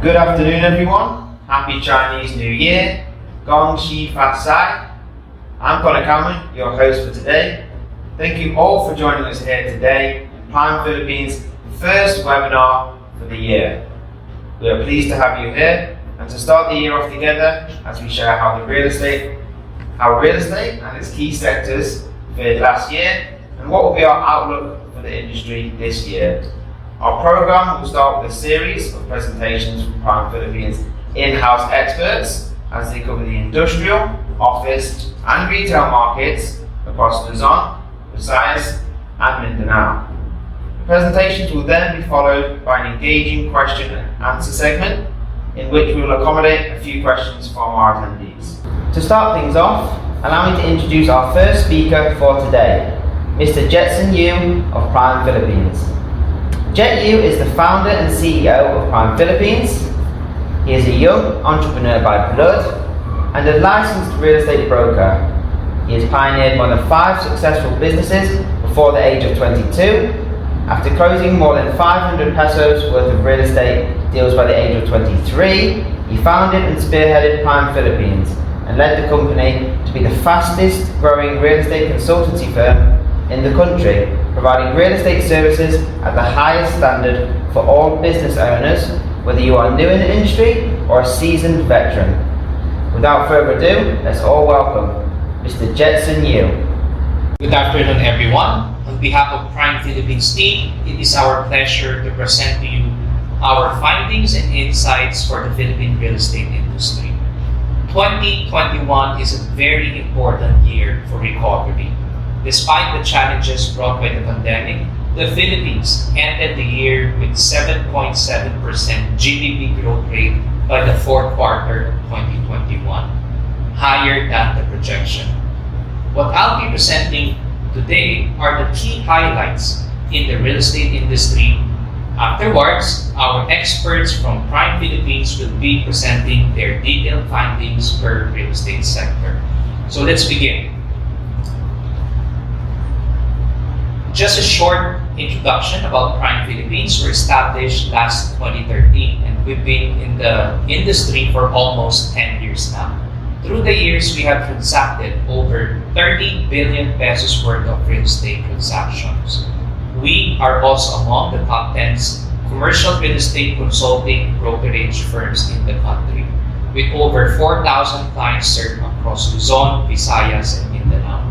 Good afternoon, everyone. Happy Chinese New Year. Gong Xi Fa Sai. I'm Connor Cameron, your host for today. Thank you all for joining us here today in Prime Philippines' first webinar for the year. We are pleased to have you here and to start the year off together as we share how real estate and its key sectors fared last year and what will be our outlook for the industry this year. Our program will start with a series of presentations from Prime Philippines in-house experts as they cover the industrial, office and retail markets across Luzon, Visayas and Mindanao. The presentations will then be followed by an engaging question and answer segment in which we will accommodate a few questions from our attendees. To start things off, allow me to introduce our first speaker for today, Mr. Jetson Yu of Prime Philippines. Jet Yu is the founder and CEO of Prime Philippines. He is a young entrepreneur by blood and a licensed real estate broker. He has pioneered more than 5 successful businesses before the age of 22. After closing more than 500 pesos worth of real estate deals by the age of 23, he founded and spearheaded Prime Philippines and led the company to be the fastest growing real estate consultancy firm in the country, providing real estate services at the highest standard for all business owners, whether you are new in the industry or a seasoned veteran. Without further ado, let's all welcome Mr. Jetson Yu. Good afternoon, everyone. On behalf of Prime Philippines team, it is our pleasure to present to you our findings and insights for the Philippine real estate industry. 2021 is a very important year for recovery. Despite the challenges brought by the pandemic, the Philippines ended the year with 7.7% GDP growth rate by the fourth quarter of 2021, higher than the projection. What I'll be presenting today are the key highlights in the real estate industry. Afterwards, our experts from Prime Philippines will be presenting their detailed findings per real estate sector. So let's begin. Just a short introduction about Prime Philippines. We're established last 2013 and we've been in the industry for almost 10 years now. Through the years, we have transacted over 30 billion pesos worth of real estate transactions. We are also among the top 10 commercial real estate consulting brokerage firms in the country, with over 4,000 clients served across Luzon, Visayas, and Mindanao.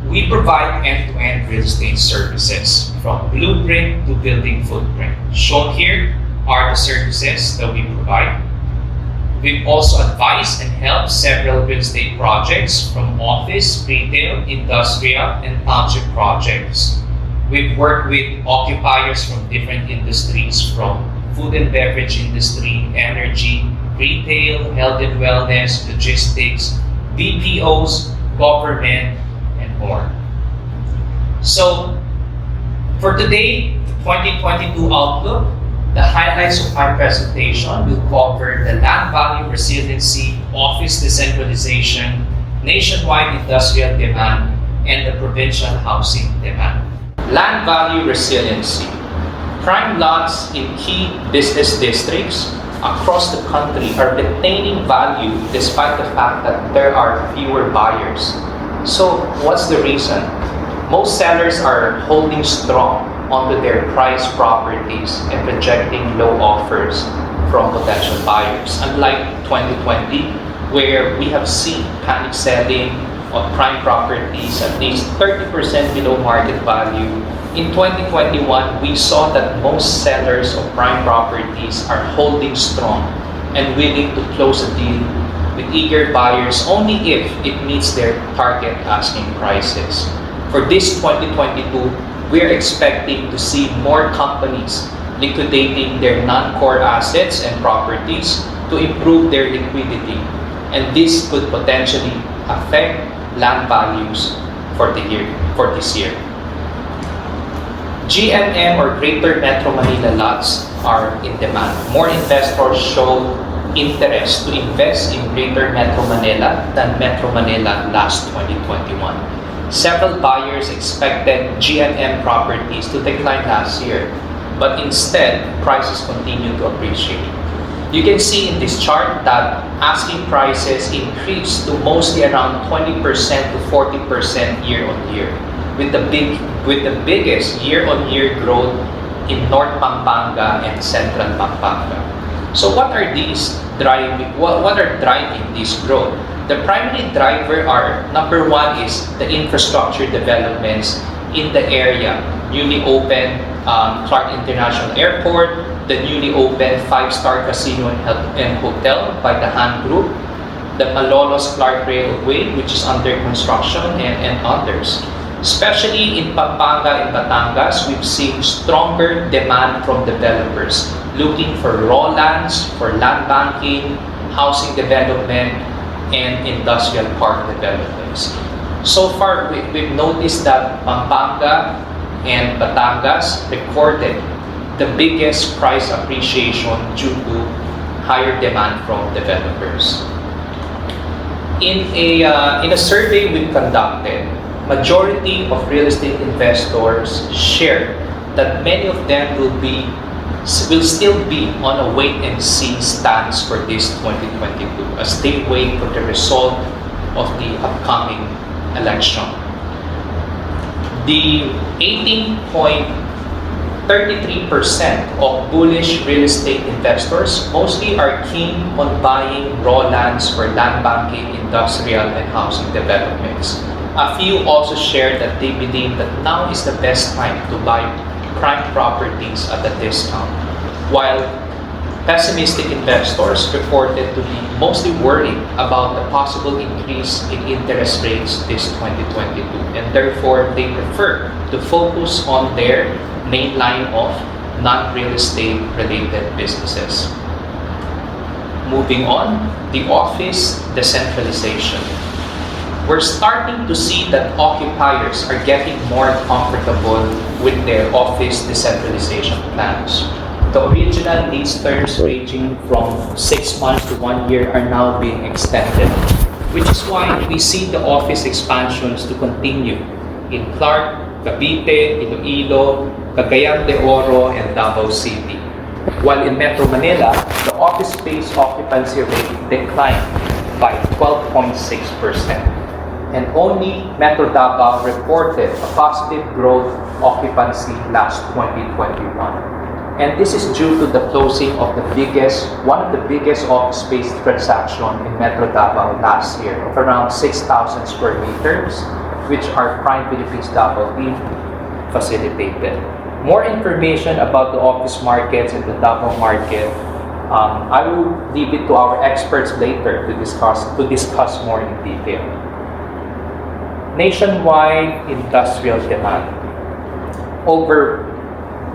We provide end-to-end real estate services from blueprint to building footprint. Shown here are the services that we provide. We've also advised and helped several real estate projects from office, retail, industrial, and township projects. We've worked with occupiers from different industries from food and beverage industry, energy, retail, health and wellness, logistics, BPOs, government, more. So, for today, the 2022 outlook, the highlights of my presentation will cover the land value resiliency, office decentralization, nationwide industrial demand, and the provincial housing demand. Land value resiliency. Prime lots in key business districts across the country are retaining value despite the fact that there are fewer buyers. So, what's the reason? Most sellers are holding strong onto their prized properties and rejecting low offers from potential buyers. Unlike 2020, where we have seen panic selling on prime properties at least 30% below market value, in 2021, we saw that most sellers of prime properties are holding strong and willing to close a deal with eager buyers only if it meets their target asking prices. For this 2022, we're expecting to see more companies liquidating their non-core assets and properties to improve their liquidity, and this could potentially affect land values for this year. GMM or Greater Metro Manila lots are in demand. More investors show interest to invest in Greater Metro Manila than Metro Manila last 2021. Several buyers expected GMM properties to decline last year but instead, prices continue to appreciate. You can see in this chart that asking prices increased to mostly around 20% to 40% year on year, with the biggest year-on-year growth in North Pampanga and Central Pampanga. So what are driving this growth? The primary driver are, number one is the infrastructure developments in the area. Newly opened Clark International Airport, the newly opened 5-star casino and hotel by the Han Group, the Malolos Clark Railway, which is under construction, and others. Especially in Pampanga and Batangas, we've seen stronger demand from developers looking for raw lands, for land banking, housing development, and industrial park developments. So far, we've noticed that Pampanga and Batangas recorded the biggest price appreciation due to higher demand from developers. In a survey we've conducted, majority of real estate investors share that many of them will still be on a wait and see stance for this 2022 as they wait for the result of the upcoming election. The 18.33% of bullish real estate investors mostly are keen on buying raw lands for land banking, industrial, and housing developments. A few also share that they believe that now is the best time to buy prime properties at a discount, while pessimistic investors reported to be mostly worried about the possible increase in interest rates this 2022, and therefore they prefer to focus on their main line of non-real estate related businesses. Moving on, the office decentralization. We're starting to see that occupiers are getting more comfortable with their office decentralization plans. The original lease terms ranging from 6 months to 1 year are now being extended, which is why we see the office expansions to continue in Clark, Cavite, Iloilo, Cagayan de Oro, and Davao City. While in Metro Manila, the office space occupancy rate declined by 12.6%. And only Metro Davao reported a positive growth occupancy last 2021. And this is due to the closing of one of the biggest office space transaction in Metro Davao last year of around 6,000 square meters, which our Prime Philippines Davao team facilitated. More information about the office markets and the Davao market, I will leave it to our experts later to discuss more in detail. Nationwide industrial demand. Over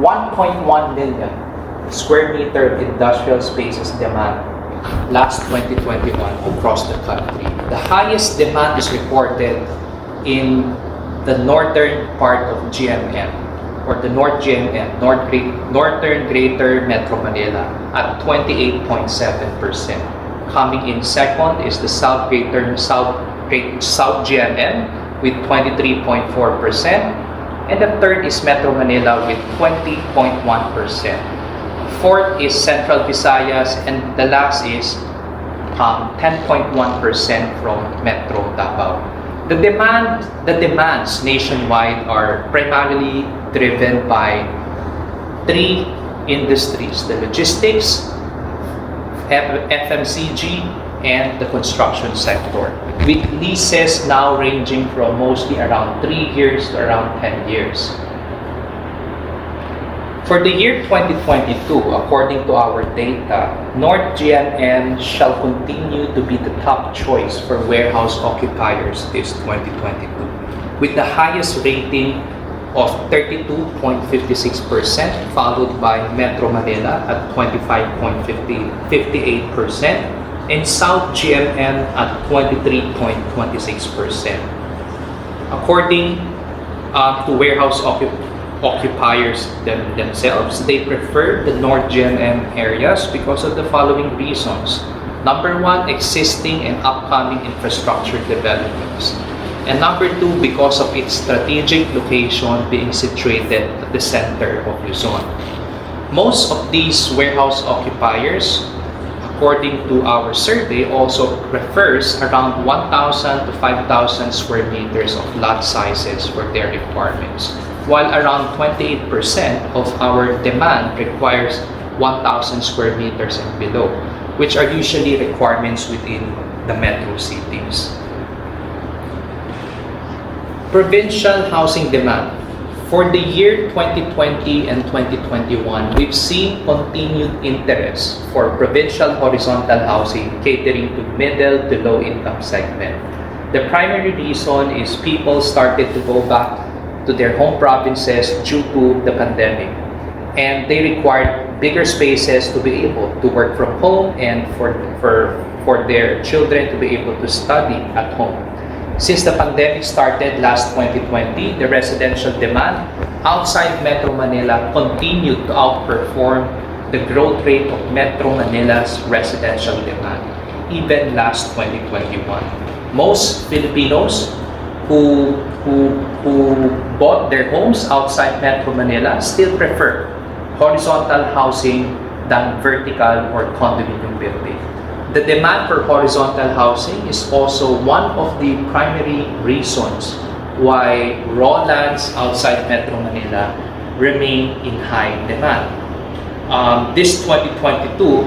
1.1 million square meter industrial spaces demand last 2021 across the country. The highest demand is reported in the northern part of GMM, or the North GMM, Northern Greater Metro Manila, at 28.7%. Coming in second is the South GMM with 23.4%, and the third is Metro Manila with 20.1%. Fourth is Central Visayas, and the last is 10.1% from Metro Davao. The demands nationwide are primarily driven by 3 industries: the logistics, FMCG, and the construction sector, with leases now ranging from mostly around 3 years to around 10 years. For the year 2022, according to our data, North GMM shall continue to be the top choice for warehouse occupiers this 2022, with the highest rating of 32.56%, followed by Metro Manila at 25.58%, and South GMM at 23.26%. According to warehouse occupiers themselves, they prefer the North GMM areas because of the following reasons. Number one, existing and upcoming infrastructure developments. And number two, because of its strategic location being situated at the center of Luzon. Most of these warehouse occupiers, according to our survey, also prefers around 1,000 to 5,000 square meters of lot sizes for their requirements, while around 28% of our demand requires 1,000 square meters and below, which are usually requirements within the metro cities. Provincial housing demand. For the year 2020 and 2021, we've seen continued interest for provincial horizontal housing catering to middle to low income segment. The primary reason is people started to go back to their home provinces due to the pandemic, and they required bigger spaces to be able to work from home and for their children to be able to study at home. Since the pandemic started last 2020, the residential demand outside Metro Manila continued to outperform the growth rate of Metro Manila's residential demand, even last 2021. Most Filipinos who bought their homes outside Metro Manila still prefer horizontal housing than vertical or condominium building. The demand for horizontal housing is also one of the primary reasons why raw lands outside Metro Manila remain in high demand. This 2022,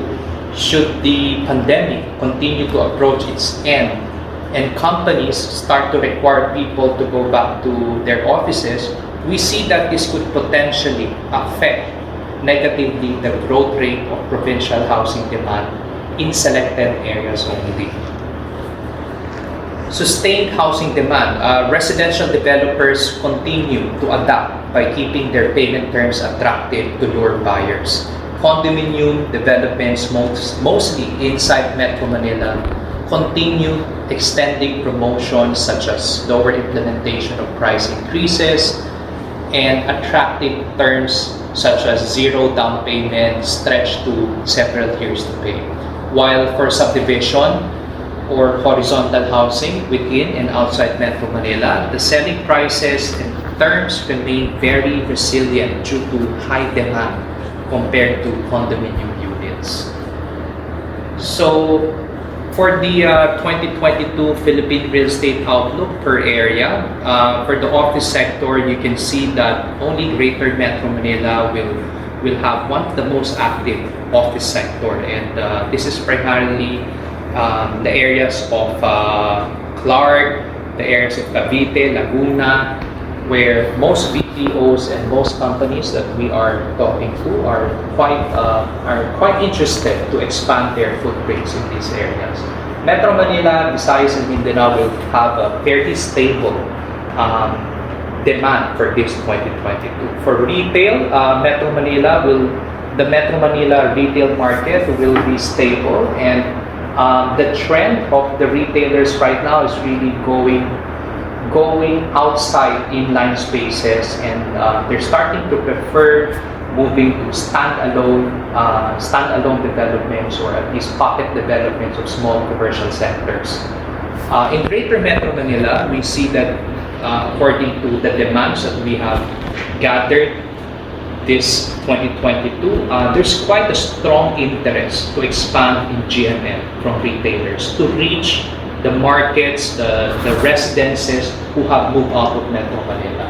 should the pandemic continue to approach its end and companies start to require people to go back to their offices, we see that this could potentially affect negatively the growth rate of provincial housing demand in selected areas only. Sustained housing demand. Residential developers continue to adapt by keeping their payment terms attractive to lure buyers. Condominium developments, mostly inside Metro Manila, continue extending promotions such as lower implementation of price increases and attractive terms such as zero down payment stretched to several years to pay. While for subdivision or horizontal housing within and outside Metro Manila, the selling prices and terms remain very resilient due to high demand compared to condominium units. So, for the 2022 Philippine real estate outlook per area, for the office sector, you can see that only Greater Metro Manila will have one of the most active office sector, and this is primarily the areas of Clark, the areas of Cavite, Laguna, where most BPOs and most companies that we are talking to are quite interested to expand their footprints in these areas. Metro Manila, Visayas, and Mindanao will have a fairly stable demand for this 2022. For retail, the Metro Manila retail market will be stable, and the trend of the retailers right now is really going outside inline spaces, and they're starting to prefer moving to standalone developments, or at least pocket developments of small commercial sectors. In Greater Metro Manila, we see that according to the demands that we have gathered this 2022, there's quite a strong interest to expand in GMM from retailers to reach the markets, the residences who have moved out of Metro Manila.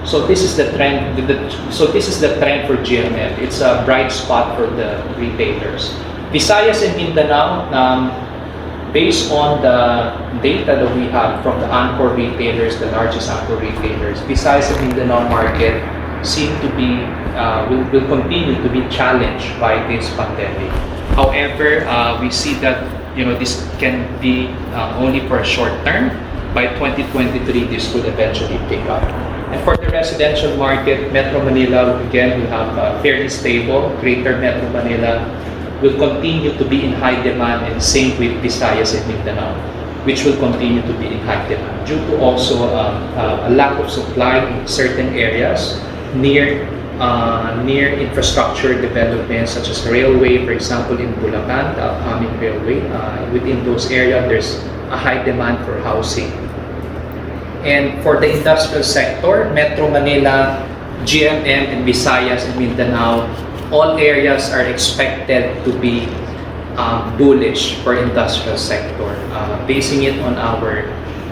So this is the trend. This is the trend for GMM. It's a bright spot for the retailers. Visayas and Mindanao, based on the data that we have from the anchor retailers, the largest anchor retailers, Visayas and Mindanao market seem to be will continue to be challenged by this pandemic. However, we see that this can be only for a short term. By 2023, this could eventually pick up. And for the residential market, Metro Manila again will have fairly stable. Greater Metro Manila will continue to be in high demand, and same with Visayas and Mindanao, which will continue to be in high demand due to also a lack of supply in certain areas near infrastructure developments such as railway, for example, in Bulacan, the upcoming railway. Within those areas, there's a high demand for housing. And for the industrial sector, Metro Manila, GMM, and Visayas and Mindanao all areas are expected to be bullish for industrial sector. Basing it on our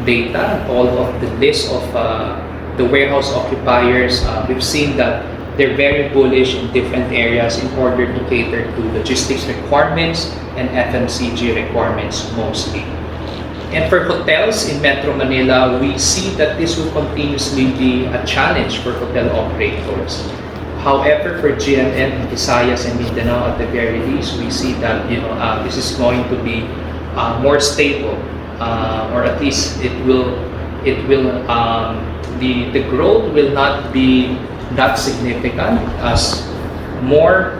data, all of the list of the warehouse occupiers, we've seen that they're very bullish in different areas in order to cater to logistics requirements and FMCG requirements mostly. And for hotels in Metro Manila, we see that this will continuously be a challenge for hotel operators. However, for GMM, Visayas, and Mindanao, at the very least, we see that this is going to be more stable, or at least the growth will not be that significant as more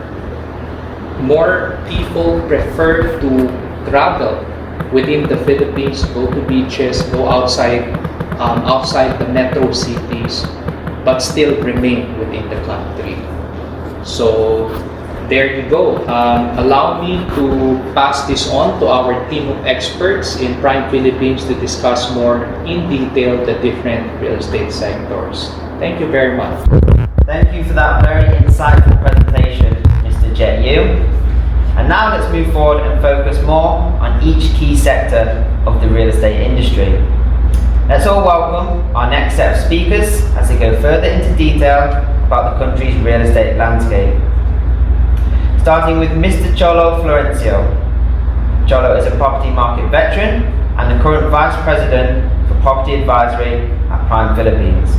people prefer to travel within the Philippines, go to beaches, go outside the metro cities, but still remain within the country. So there you go. Allow me to pass this on to our team of experts in Prime Philippines to discuss more in detail the different real estate sectors. Thank you very much. Thank you for that very insightful presentation, Mr. Jet Yu. And now let's move forward and focus more on each key sector of the real estate industry. Let's all welcome our next set of speakers as they go further into detail about the country's real estate landscape. Starting with Mr. Cholo Florencio. Cholo is a property market veteran and the current Vice President for Property Advisory at Prime Philippines.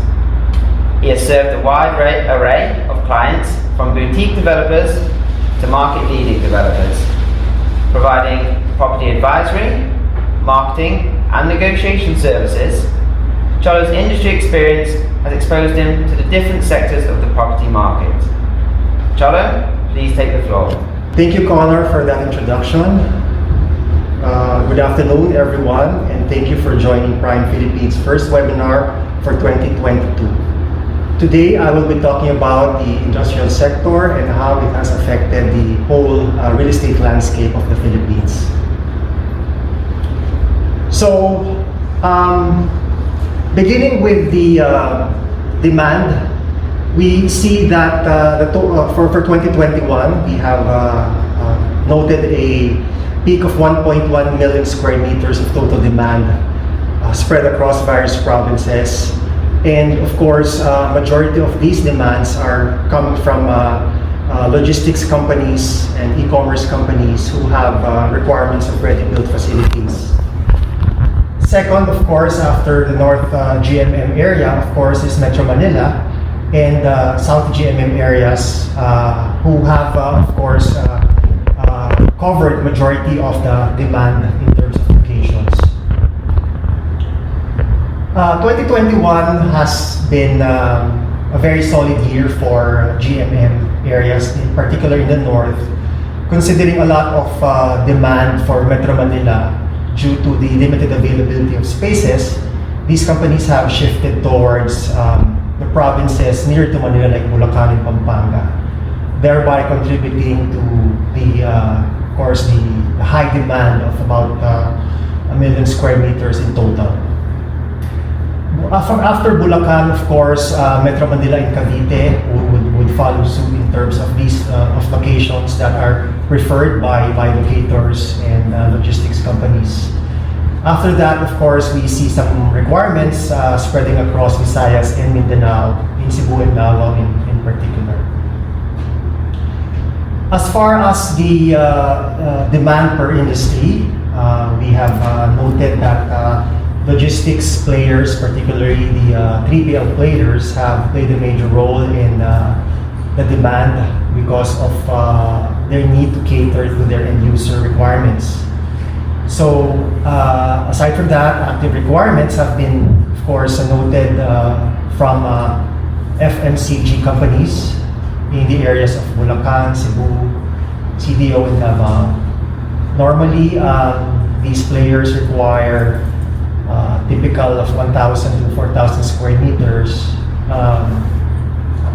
He has served a wide array of clients, from boutique developers to market-leading developers, providing property advisory, marketing, and negotiation services. Cholo's industry experience has exposed him to the different sectors of the property market. Cholo, please take the floor. Thank you, Connor, for that introduction. Good afternoon, everyone, and thank you for joining Prime Philippines' first webinar for 2022. Today, I will be talking about the industrial sector and how it has affected the whole real estate landscape of the Philippines. So, beginning with the demand, we see that for 2021, we have noted a peak of 1.1 million square meters of total demand spread across various provinces. And of course, majority of these demands are coming from logistics companies and e-commerce companies who have requirements of ready-built facilities. Second, of course, after the North GMM area, of course, is Metro Manila and South GMM areas who have, of course, covered majority of the demand in terms of locations. 2021 has been a very solid year for GMM areas, in particular in the north, considering a lot of demand for Metro Manila due to the limited availability of spaces. These companies have shifted towards the provinces near to Manila like Bulacan and Pampanga, thereby contributing to the, of course, the high demand of about 1 million square meters in total. After Bulacan, of course, Metro Manila and Cavite would follow suit in terms of these of locations that are preferred by locators and logistics companies. After that, of course, we see some requirements spreading across Visayas and Mindanao, in Cebu and Davao in particular. As far as the demand per industry, we have noted that logistics players, particularly the 3PL players, have played a major role in the demand because of their need to cater to their end user requirements. So, aside from that, active requirements have been, of course, noted from FMCG companies in the areas of Bulacan, Cebu, CDO, and Davao. Normally, these players require typical of 1,000 to 4,000 square meters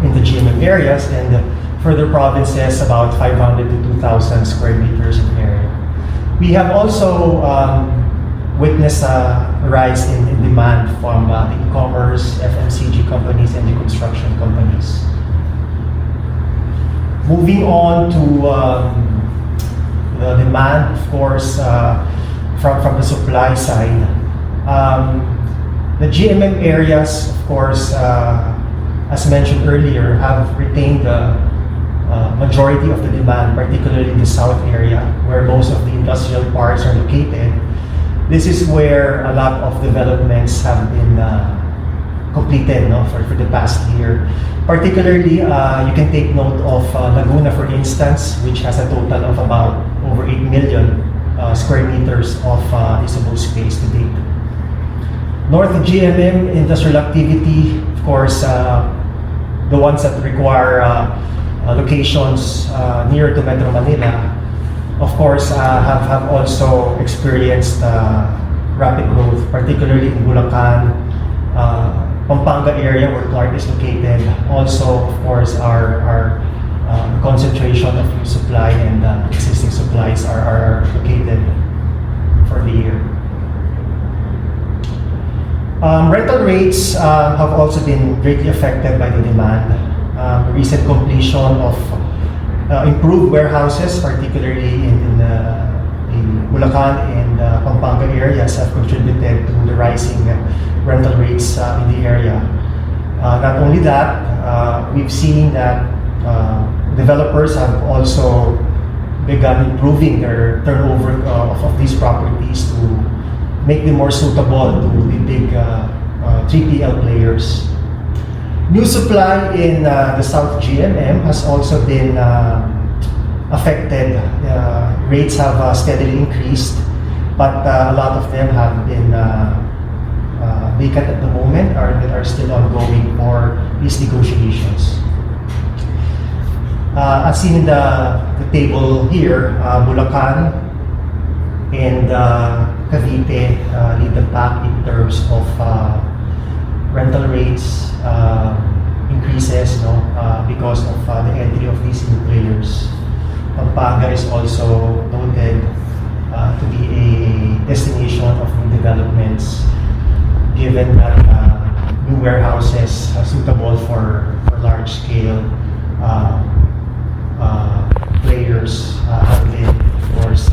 in the GMM areas, and further provinces about 500 to 2,000 square meters in area. We have also witnessed a rise in demand from the e-commerce, FMCG companies, and the construction companies. Moving on to the demand, of course, from the supply side. The GMM areas, of course, as mentioned earlier, have retained the majority of the demand, particularly in the south area, where most of the industrial parks are located. This is where a lot of developments have been completed, no, for the past year. Particularly, you can take note of Laguna, for instance, which has a total of about over 8 million square meters of usable space to date. North GMM industrial activity, of course, the ones that require locations near to Metro Manila, of course, have also experienced rapid growth, particularly in Bulacan, Pampanga area where Clark is located. Also, of course, our concentration of new supply and existing supplies are located for the year. Rental rates have also been greatly affected by the demand. Recent completion of improved warehouses, particularly in Bulacan and Pampanga areas, have contributed to the rising rental rates in the area. Not only that, we've seen that developers have also begun improving their turnover of these properties to make them more suitable to the big 3PL players. New supply in the South GMM has also been affected. Rates have steadily increased, but a lot of them have been vacant at the moment or that are still ongoing for these negotiations. As seen in the table here, Bulacan and Cavite lead the pack in terms of rental rates increases, because of the entry of these new players. Pampanga is also noted to be a destination of new developments, given that new warehouses are suitable for large-scale players have been, of course,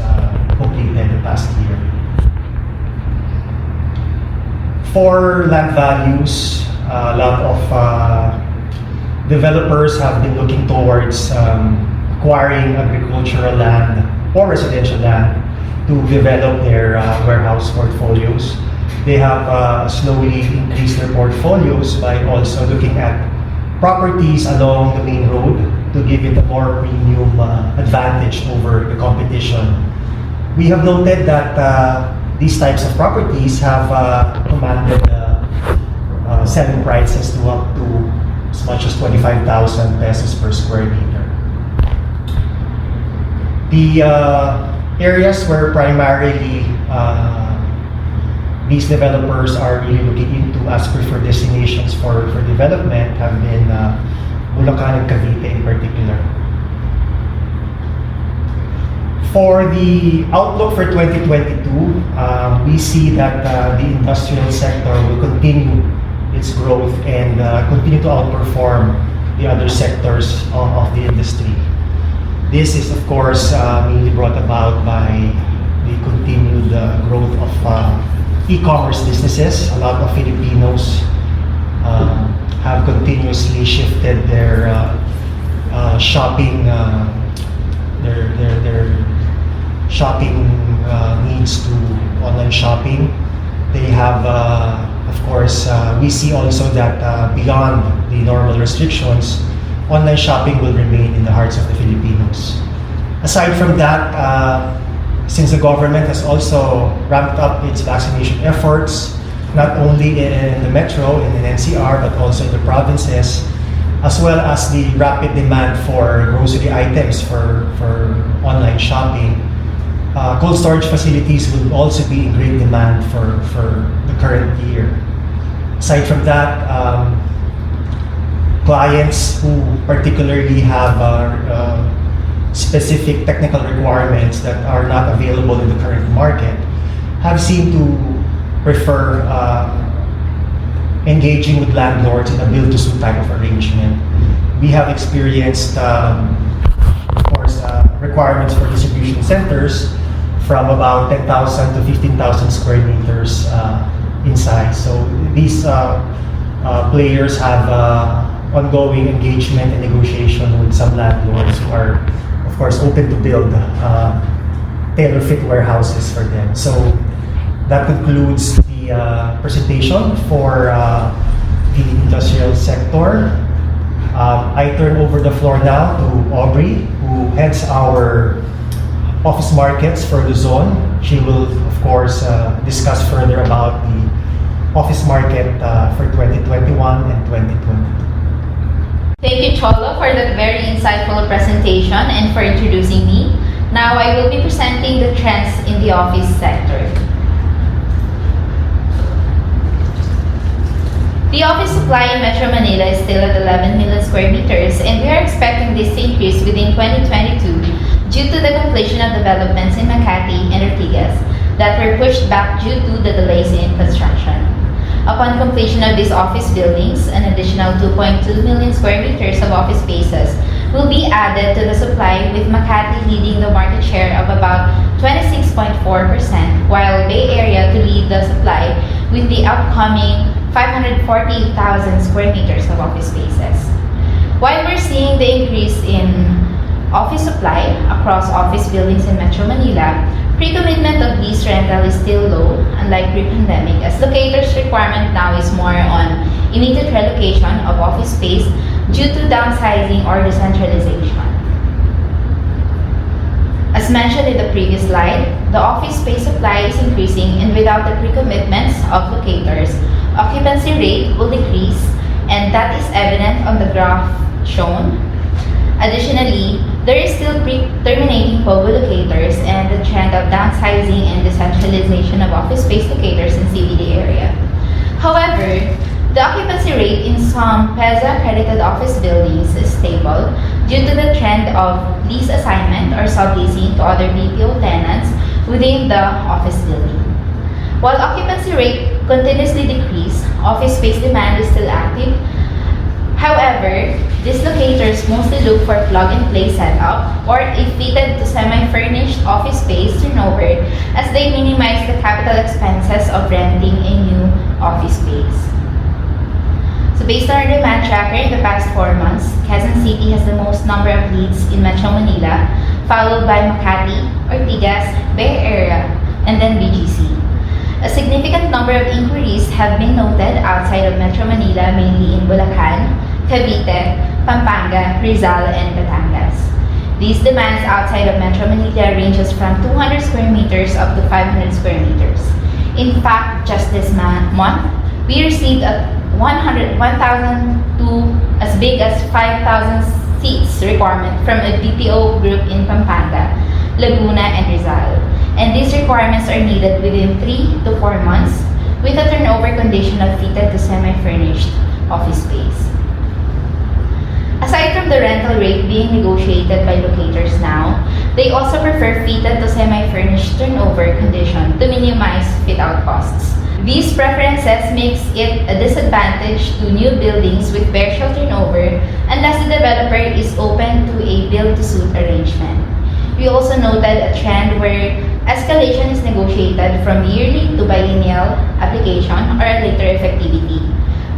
completed the past year. For land values, a lot of developers have been looking towards acquiring agricultural land or residential land to develop their warehouse portfolios. They have slowly increased their portfolios by also looking at properties along the main road to give it a more premium advantage over the competition. We have noted that these types of properties have commanded selling prices to up to as much as 25,000 pesos per square meter. The areas where primarily these developers are really looking into as preferred destinations for development have been Bulacan and Cavite in particular. For the outlook for 2022, we see that the industrial sector will continue its growth and continue to outperform the other sectors of the industry. This is, of course, mainly brought about by the continued growth of e-commerce businesses. A lot of Filipinos have continuously shifted their shopping shopping needs to online shopping. They have, of course, we see also that beyond the normal restrictions, online shopping will remain in the hearts of the Filipinos. Aside from that, since the government has also ramped up its vaccination efforts, not only in the metro, in the NCR, but also in the provinces, as well as the rapid demand for grocery items for online shopping, cold storage facilities will also be in great demand for the current year. Aside from that, clients who particularly have specific technical requirements that are not available in the current market have seemed to prefer engaging with landlords in a build-to-suit type of arrangement. We have experienced course, requirements for distribution centers from about 10,000 to 15,000 square meters in size. So these players have ongoing engagement and negotiation with some landlords who are, of course, open to build tailor-fit warehouses for them. So that concludes the presentation for the industrial sector. I turn over the floor now to Aubrey, who heads our office markets for Luzon. She will, of course, discuss further about the office market for 2021 and 2022. Thank you, Cholo, for that very insightful presentation and for introducing me. Now I will be presenting the trends in the office sector. The office supply in Metro Manila is still at 11 million square meters, and we are expecting this to increase within 2022 due to the completion of developments in Makati and Ortigas that were pushed back due to the delays in construction. Upon completion of these office buildings, an additional 2.2 million square meters of office spaces will be added to the supply, with Makati leading the market share of about 26.4%, while Bay Area to lead the supply with the upcoming 540,000 square meters of office spaces. While we're seeing the increase in office supply across office buildings in Metro Manila, pre-commitment of lease rental is still low, unlike pre-pandemic, as locators' requirement now is more on immediate relocation of office space due to downsizing or decentralization. As mentioned in the previous slide, the office space supply is increasing, and without the pre-commitments of locators, occupancy rate will decrease, and that is evident on the graph shown. Additionally, there is still terminating co-locators and the trend of downsizing and decentralization of office space locators in CBD area. However, the occupancy rate in some PEZA-accredited office buildings is stable due to the trend of lease assignment or subleasing to other BPO tenants within the office building. While occupancy rate continuously decreases, office space demand is still active. However, these locators mostly look for plug-and-play setup or a fitted to semi-furnished office space turnover, as they minimize the capital expenses of renting a new office space. So based on our demand tracker in the past 4 months, Quezon City has the most number of leads in Metro Manila, followed by Makati, Ortigas, Bay Area, and then BGC. A significant number of inquiries have been noted outside of Metro Manila, mainly in Bulacan, Cavite, Pampanga, Rizal, and Batangas. These demands outside of Metro Manila ranges from 200 square meters up to 500 square meters. In fact, just this month, we received a 1,000 to as big as 5,000 seats requirement from a BPO group in Pampanga, Laguna, and Rizal. And these requirements are needed within 3 to 4 months, with a turnover condition of fitted to semi-furnished office space. Aside from the rental rate being negotiated by locators now, they also prefer fitted to semi-furnished turnover condition to minimize fit-out costs. These preferences makes it a disadvantage to new buildings with partial turnover unless the developer is open to a build-to-suit arrangement. We also noted a trend where escalation is negotiated from yearly to biennial application or a later effectivity.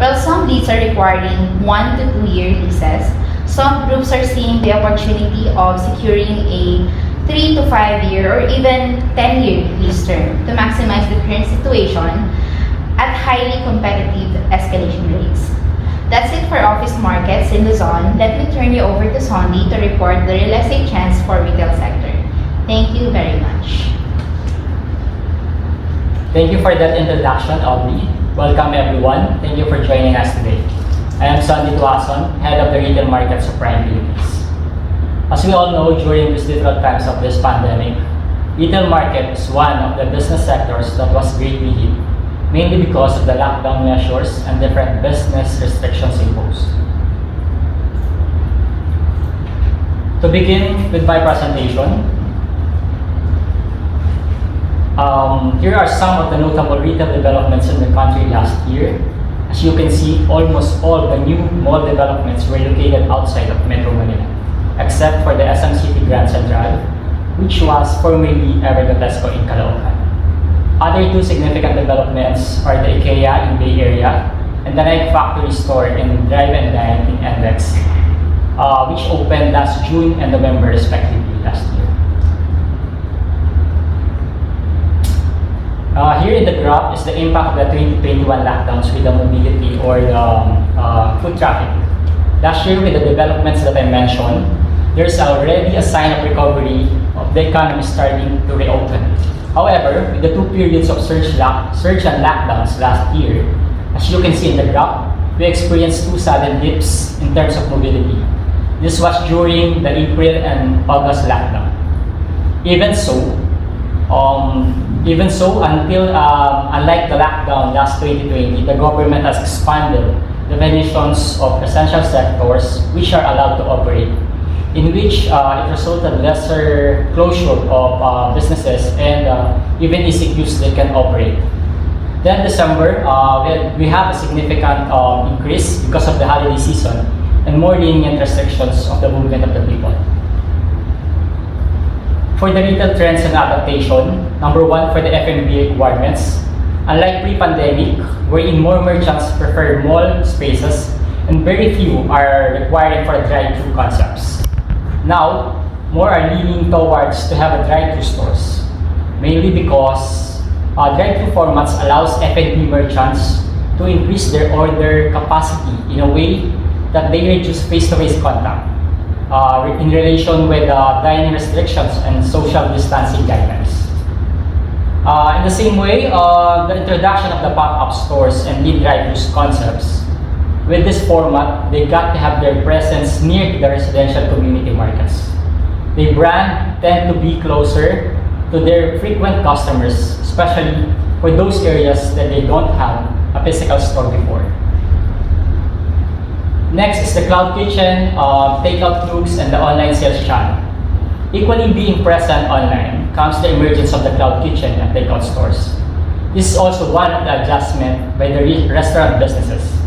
While some leads are requiring 1 to 2 year leases, some groups are seeing the opportunity of securing a 3 to 5 year or even 10-year lease term to maximize the current situation at highly competitive escalation rates. That's it for office markets in Luzon. Let me turn you over to Sondi to report the real estate trends for retail sector. Thank you very much. Thank you for that introduction, Aubrey. Welcome everyone. Thank you for joining us today. I am Sondi Tuason, Head of the Retail Markets of Prime Philippines. As we all know, during these difficult times of this pandemic, retail market is one of the business sectors that was greatly hit, mainly because of the lockdown measures and different business restrictions imposed. To begin with my presentation, here are some of the notable retail developments in the country last year. As you can see, almost all the new mall developments were located outside of Metro Manila. except for the SM City Grand Central, which was formerly Evergotesco in Caloocan. Other two significant developments are the IKEA in Bay Area and the Nike Factory store in Drive and Dine in NLEX, which opened last June and November respectively last year. Here in the graph is the impact of the 2021 lockdowns with the mobility or the foot traffic. Last year, with the developments that I mentioned, there's already a sign of recovery of the economy starting to reopen. However, with the two periods of surge and lockdowns last year, as you can see in the graph, we experienced two sudden dips in terms of mobility. This was during the April and August lockdown. Even so, unlike the lockdown last 2020, the government has expanded the definitions of essential sectors which are allowed to operate, in which it resulted lesser closure of businesses and even ECQs that can operate. Then December, we have a significant increase because of the holiday season and more lenient restrictions of the movement of the people. For the retail trends and adaptation, number one, for the F&B requirements, unlike pre-pandemic, wherein more merchants prefer mall spaces and very few are requiring for drive-through concepts. Now, more are leaning towards to have a drive-through stores, mainly because drive-through formats allows F&B merchants to increase their order capacity in a way that they reduce face-to-face contact in relation with dining restrictions and social distancing guidelines. In the same way, the introduction of the pop-up stores and lean drive-through concepts, with this format, they got to have their presence near the residential community markets. The brand tend to be closer to their frequent customers, especially for those areas that they don't have a physical store before. Next is the cloud kitchen, takeout groups, and the online sales channel. Equally being present online comes the emergence of the cloud kitchen and takeout stores. This is also one of the adjustments by the restaurant businesses.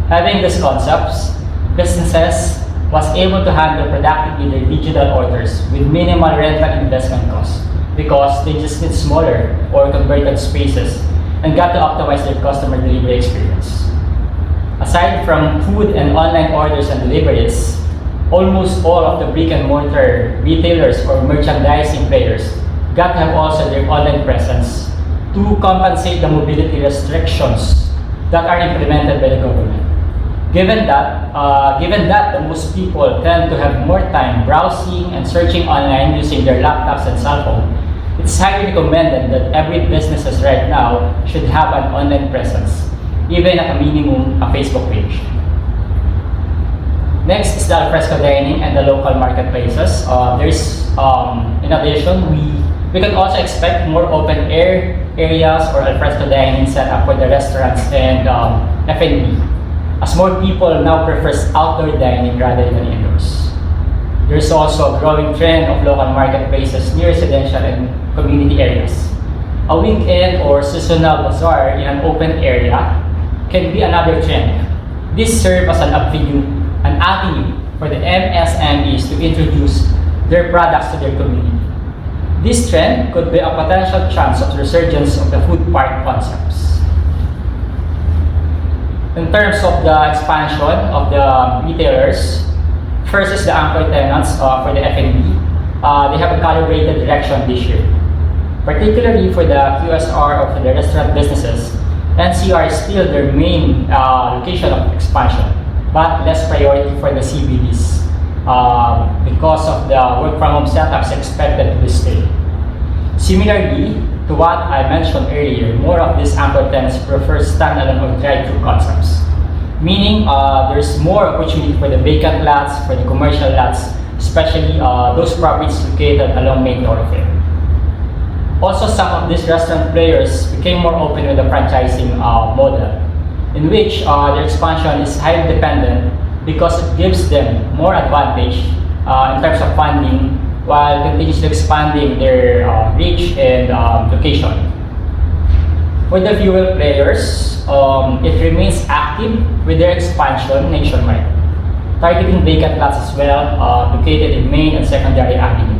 Having these concepts, businesses was able to handle productively their digital orders with minimal rental investment costs because they just need smaller or converted spaces and got to optimize their customer delivery experience. Aside from food and online orders and deliveries, almost all of the brick and mortar retailers or merchandising players got to have also their online presence to compensate the mobility restrictions that are implemented by the government. Given that the most people tend to have more time browsing and searching online using their laptops and cell phone, it's highly recommended that every businesses right now should have an online presence, even at a minimum a Facebook page. Next is the alfresco dining and the local marketplaces. In addition, we can also expect more open air areas or alfresco dining set up for the restaurants and F&B, as more people now prefers outdoor dining rather than indoors. There's also a growing trend of local marketplaces near residential and community areas. A weekend or seasonal bazaar in an open area can be another trend. This serves as an avenue for the MSMEs to introduce their products to their community. This trend could be a potential chance of resurgence of the food park concepts. In terms of the expansion of the retailers, first is the anchor tenants for the F&B. They have a calibrated direction this year. Particularly for the QSR or for the restaurant businesses, NCR is still their main location of expansion, but less priority for the CBDs because of the work from home setups expected to stay. Similarly to what I mentioned earlier, more of these anchor tenants prefer standalone or drive-through concepts, meaning there's more opportunity for the vacant lots, for the commercial lots, especially those properties located along main thoroughfare. Also, some of these restaurant players became more open with the franchising model, in which their expansion is highly dependent because it gives them more advantage in terms of funding while continuously expanding their reach and location. For the fuel players, it remains active with their expansion nationwide. targeting vacant lots as well, located in main and secondary avenue.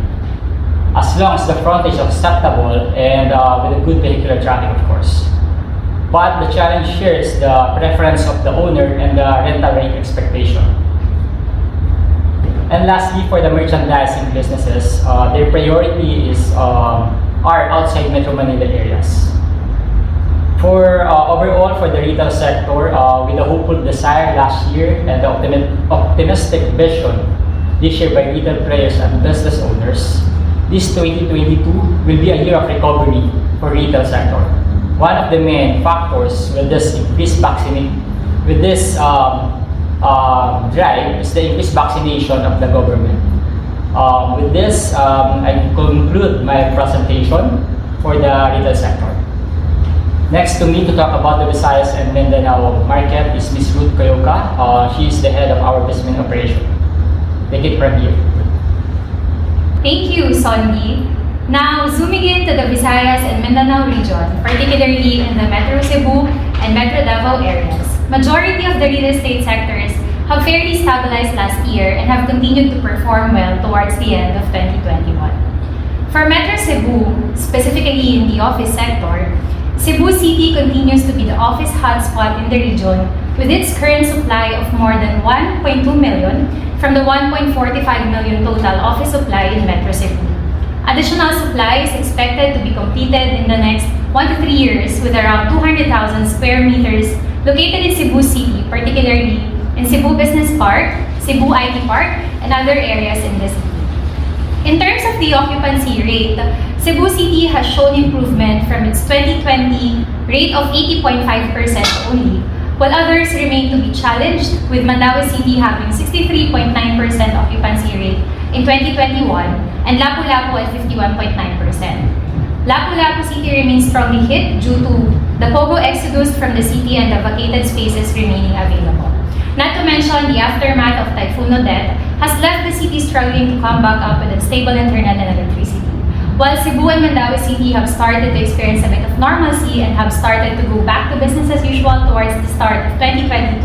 As long as the frontage is acceptable and with a good vehicular traffic, of course. But the challenge here is the preference of the owner and the rental rate expectation. And lastly, for the merchandising businesses, their priority is are outside Metro Manila areas. For overall for the retail sector, with the hopeful desire last year and the optimistic vision this year by retail players and business owners, this 2022 will be a year of recovery for retail sector. One of the main factors with this increased drive is the increased vaccination of the government. With this, I conclude my presentation for the retail sector. Next to me to talk about the Visayas and Mindanao market is Ms. Ruth Coyoca. She is the head of our business operation. Take it from here. Thank you, Sondi. Now, zooming into the Visayas and Mindanao region, particularly in the Metro Cebu and Metro Davao areas, majority of the real estate sectors have fairly stabilized last year and have continued to perform well towards the end of 2021. For Metro Cebu, specifically in the office sector, Cebu City continues to be the office hotspot in the region with its current supply of more than 1.2 million from the 1.45 million total office supply in Metro Cebu. Additional supply is expected to be completed in the next 1 to 3 years with around 200,000 square meters located in Cebu City, particularly in Cebu Business Park, Cebu IT Park, and other areas in the city. In terms of the occupancy rate, Cebu City has shown improvement from its 2020 rate of 80.5% only, while others remain to be challenged, with Mandaue City having 63.9% occupancy rate in 2021 and Lapu-Lapu at 51.9%. Lapu-Lapu City remains strongly hit due to the Pogo exodus from the city and the vacated spaces remaining available. Not to mention, the aftermath of Typhoon Odette has left the city struggling to come back up with unstable internet and electricity. While Cebu and Mandaue City have started to experience a bit of normalcy and have started to go back to business as usual towards the start of 2022,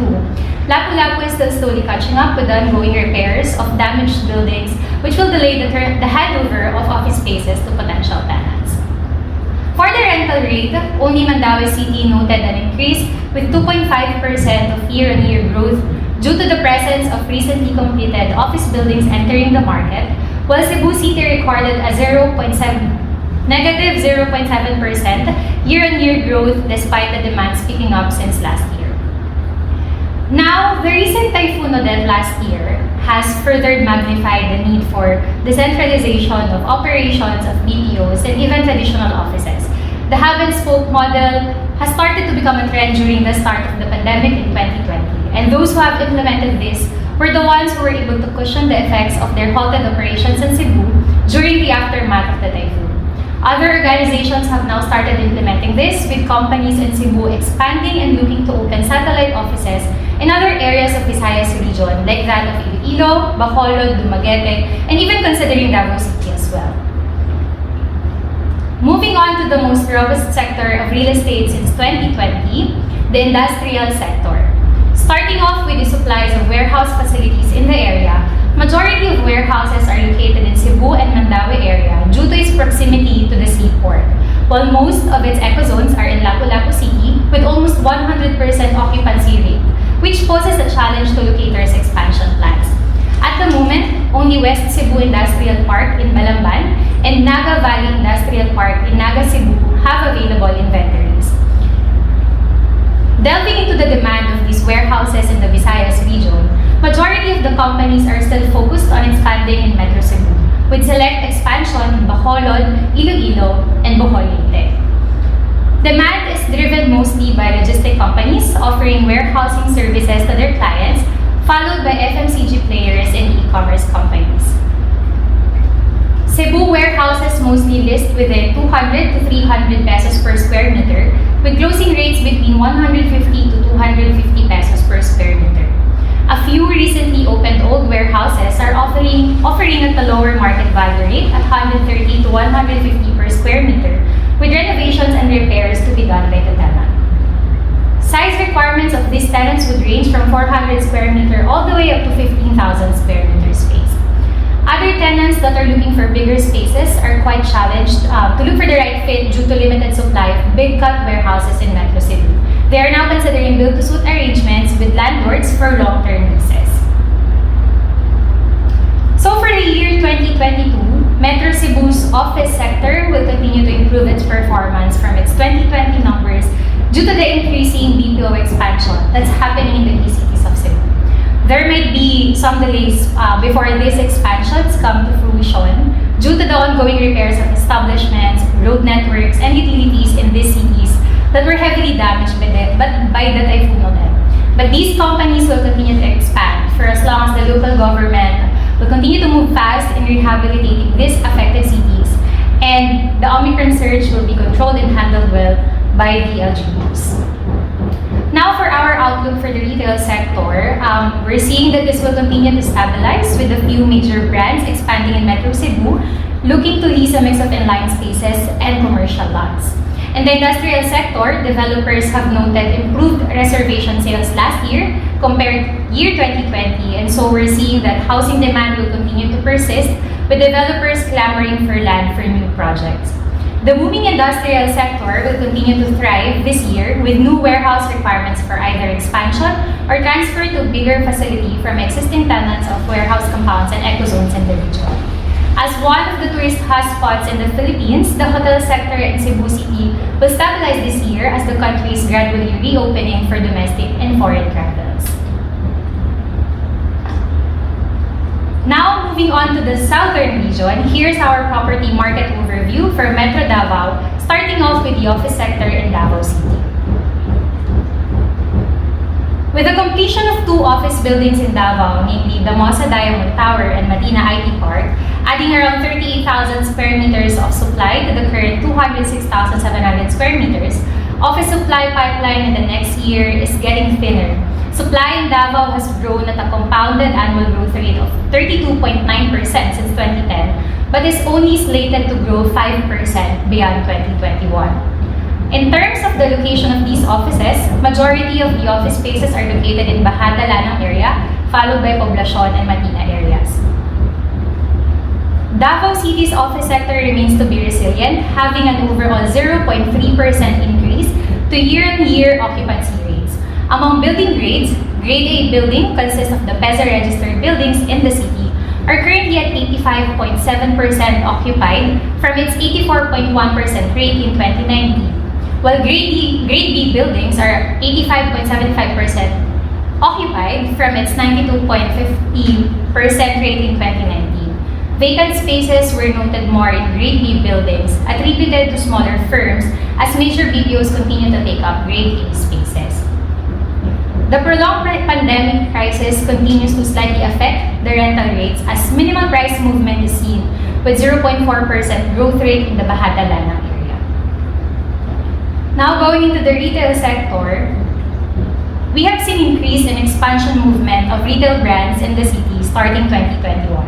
Lapu-Lapu is still slowly catching up with the ongoing repairs of damaged buildings, which will delay the handover of office spaces to potential tenants. For the rental rate, only Mandaue City noted an increase with 2.5% of year-on-year growth due to the presence of recently completed office buildings entering the market, while Cebu City recorded a negative 0.7% year-on-year growth despite the demands picking up since last year. Now, the recent Typhoon Odette last year has further magnified the need for decentralization of operations of BPOs and even traditional offices. The hub-and-spoke model has started to become a trend during the start of the pandemic in 2020, and those who have implemented this were the ones who were able to cushion the effects of their halted operations in Cebu during the aftermath of the typhoon. Other organizations have now started implementing this, with companies in Cebu expanding and looking to open satellite offices in other areas of Visayas region, like that of Iloilo, Bacolod, Dumaguete, and even considering Davao City as well. Moving on to the most robust sector of real estate since 2020, the industrial sector. Starting off with the supplies of warehouse facilities in the area, majority of warehouses are located in Cebu and Mandaue area due to its proximity to the seaport, while most of its ecozones are in Lapu-Lapu City with almost 100% occupancy rate, which poses a challenge to locators' expansion plans. At the moment, only West Cebu Industrial Park in Balamban and Naga Valley Industrial Park in Naga Cebu have available inventories. Delving into the demand of these warehouses in the Visayas region, majority of the companies are still focused on expanding in Metro Cebu, with select expansion in Bacolod, Iloilo, and Bohol Leyte. Demand is driven mostly by logistic companies offering warehousing services to their clients, followed by FMCG players and e-commerce companies. Cebu warehouses mostly list within 200 to 300 pesos per square meter, with closing rates between 150 to 250 pesos per square meter. A few recently opened old warehouses are offering at a lower market value rate at 130 to 150 per square meter, with renovations and repairs to be done by the tenant. Size requirements of these tenants would range from 400 square meter all the way up to 15,000 tenants that are looking for bigger spaces are quite challenged to look for the right fit due to limited supply of big cut warehouses in Metro Cebu. They are now considering build-to-suit arrangements with landlords for long-term leases. So for the year 2022, Metro Cebu's office sector will continue to improve its performance from its 2020 numbers due to the increasing BPO expansion that's happening in the key cities of Cebu. There might be some delays before these expansions come to fruition due to the ongoing repairs of establishments, road networks, and utilities in these cities that were heavily damaged by the typhoon Odette. But these companies will continue to expand for as long as the local government will continue to move fast in rehabilitating these affected cities, and the Omicron surge will be controlled and handled well by the LGUs. Now for our outlook for the retail sector, we're seeing that this will continue to stabilize with a few major brands expanding in Metro Cebu, looking to lease a mix of inline spaces and commercial lots. In the industrial sector, developers have noted improved reservation sales last year compared year 2020, and so we're seeing that housing demand will continue to persist with developers clamoring for land for new projects. The booming industrial sector will continue to thrive this year with new warehouse requirements for either expansion or transfer to bigger facility from existing tenants of warehouse compounds and ecozones in the region. As one of the tourist hotspots in the Philippines, the hotel sector in Cebu City will stabilize this year as the country is gradually reopening for domestic and foreign travels. Now, moving on to the southern region, here's our property market overview for Metro Davao, starting off with the office sector in Davao City. With the completion of two office buildings in Davao, namely Damosa Diamond Tower and Matina IT Park, adding around 38,000 square meters of supply to the current 206,700 square meters, office supply pipeline in the next year is getting thinner. Supply in Davao has grown at a compounded annual growth rate of 32.9% since 2010, but is only slated to grow 5% beyond 2021. In terms of the location of these offices, majority of the office spaces are located in Bahada Lanang area, followed by Poblacion and Matina areas. Davao City's office sector remains to be resilient, having an overall 0.3% increase to year-on-year occupancy rates. Among building grades, Grade A building consists of the PEZA-registered buildings in the city, are currently at 85.7% occupied from its 84.1% rate in 2019, while Grade B buildings are 85.75% occupied from its 92.50% rate in 2019. Vacant spaces were noted more in Grade B buildings, attributed to smaller firms as major BPOs continue to take up Grade A spaces. The prolonged pandemic crisis continues to slightly affect the rental rates as minimal price movement is seen with 0.4% growth rate in the Bahada Lanang area. Now going into the retail sector, we have seen increase in expansion movement of retail brands in the city starting 2021.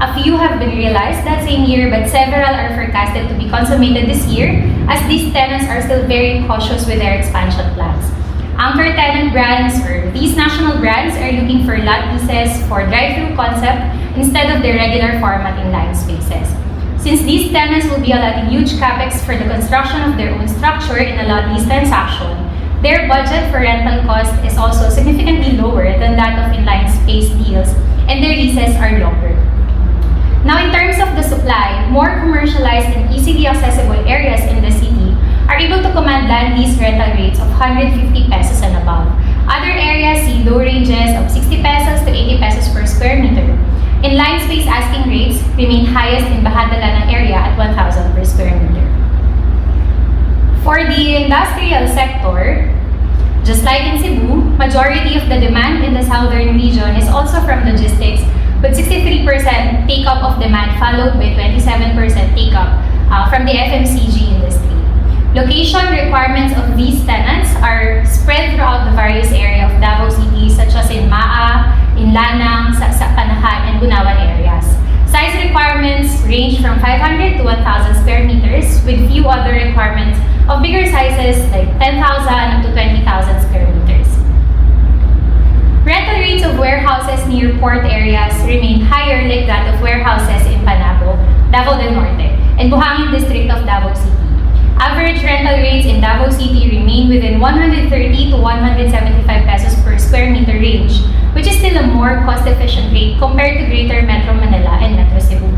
A few have been realized that same year, but several are forecasted to be consummated this year as these tenants are still very cautious with their expansion plans. Anchor tenant brands or these national brands are looking for lot leases for drive-through concept instead of the regular format in line spaces. Since these tenants will be allotting huge capex for the construction of their own structure in a lot lease transaction, their budget for rental cost is also significantly lower than that of inline space deals, and their leases are longer. Now, in terms of the supply, more commercialized and easily accessible areas in the city are able to command land lease rental rates of 150 pesos and above. Other areas see low ranges of 60 pesos to 80 pesos per square meter. Inline space asking rates remain highest in Bahada Lanang area at 1,000 per square meter. For the industrial sector, just like in Cebu, majority of the demand in the southern region is also from logistics, with 63% take-up of demand followed by 27% take-up from the FMCG industry. Location requirements of these tenants are spread throughout the various areas of Davao City, such as in Maa, in Lanang, Panahan, and Bunawan areas. Size requirements range from 500 to 1,000 square meters, with few other requirements of bigger sizes like 10,000 up to 20,000 square meters. Rental rates of warehouses near port areas remain higher like that of warehouses in Panabo, Davao del Norte, and Buhangin district of Davao City. Average rental rates in Davao City remain within 130 to 175 pesos per square meter range, which is still a more cost-efficient rate compared to Greater Metro Manila and Metro Cebu.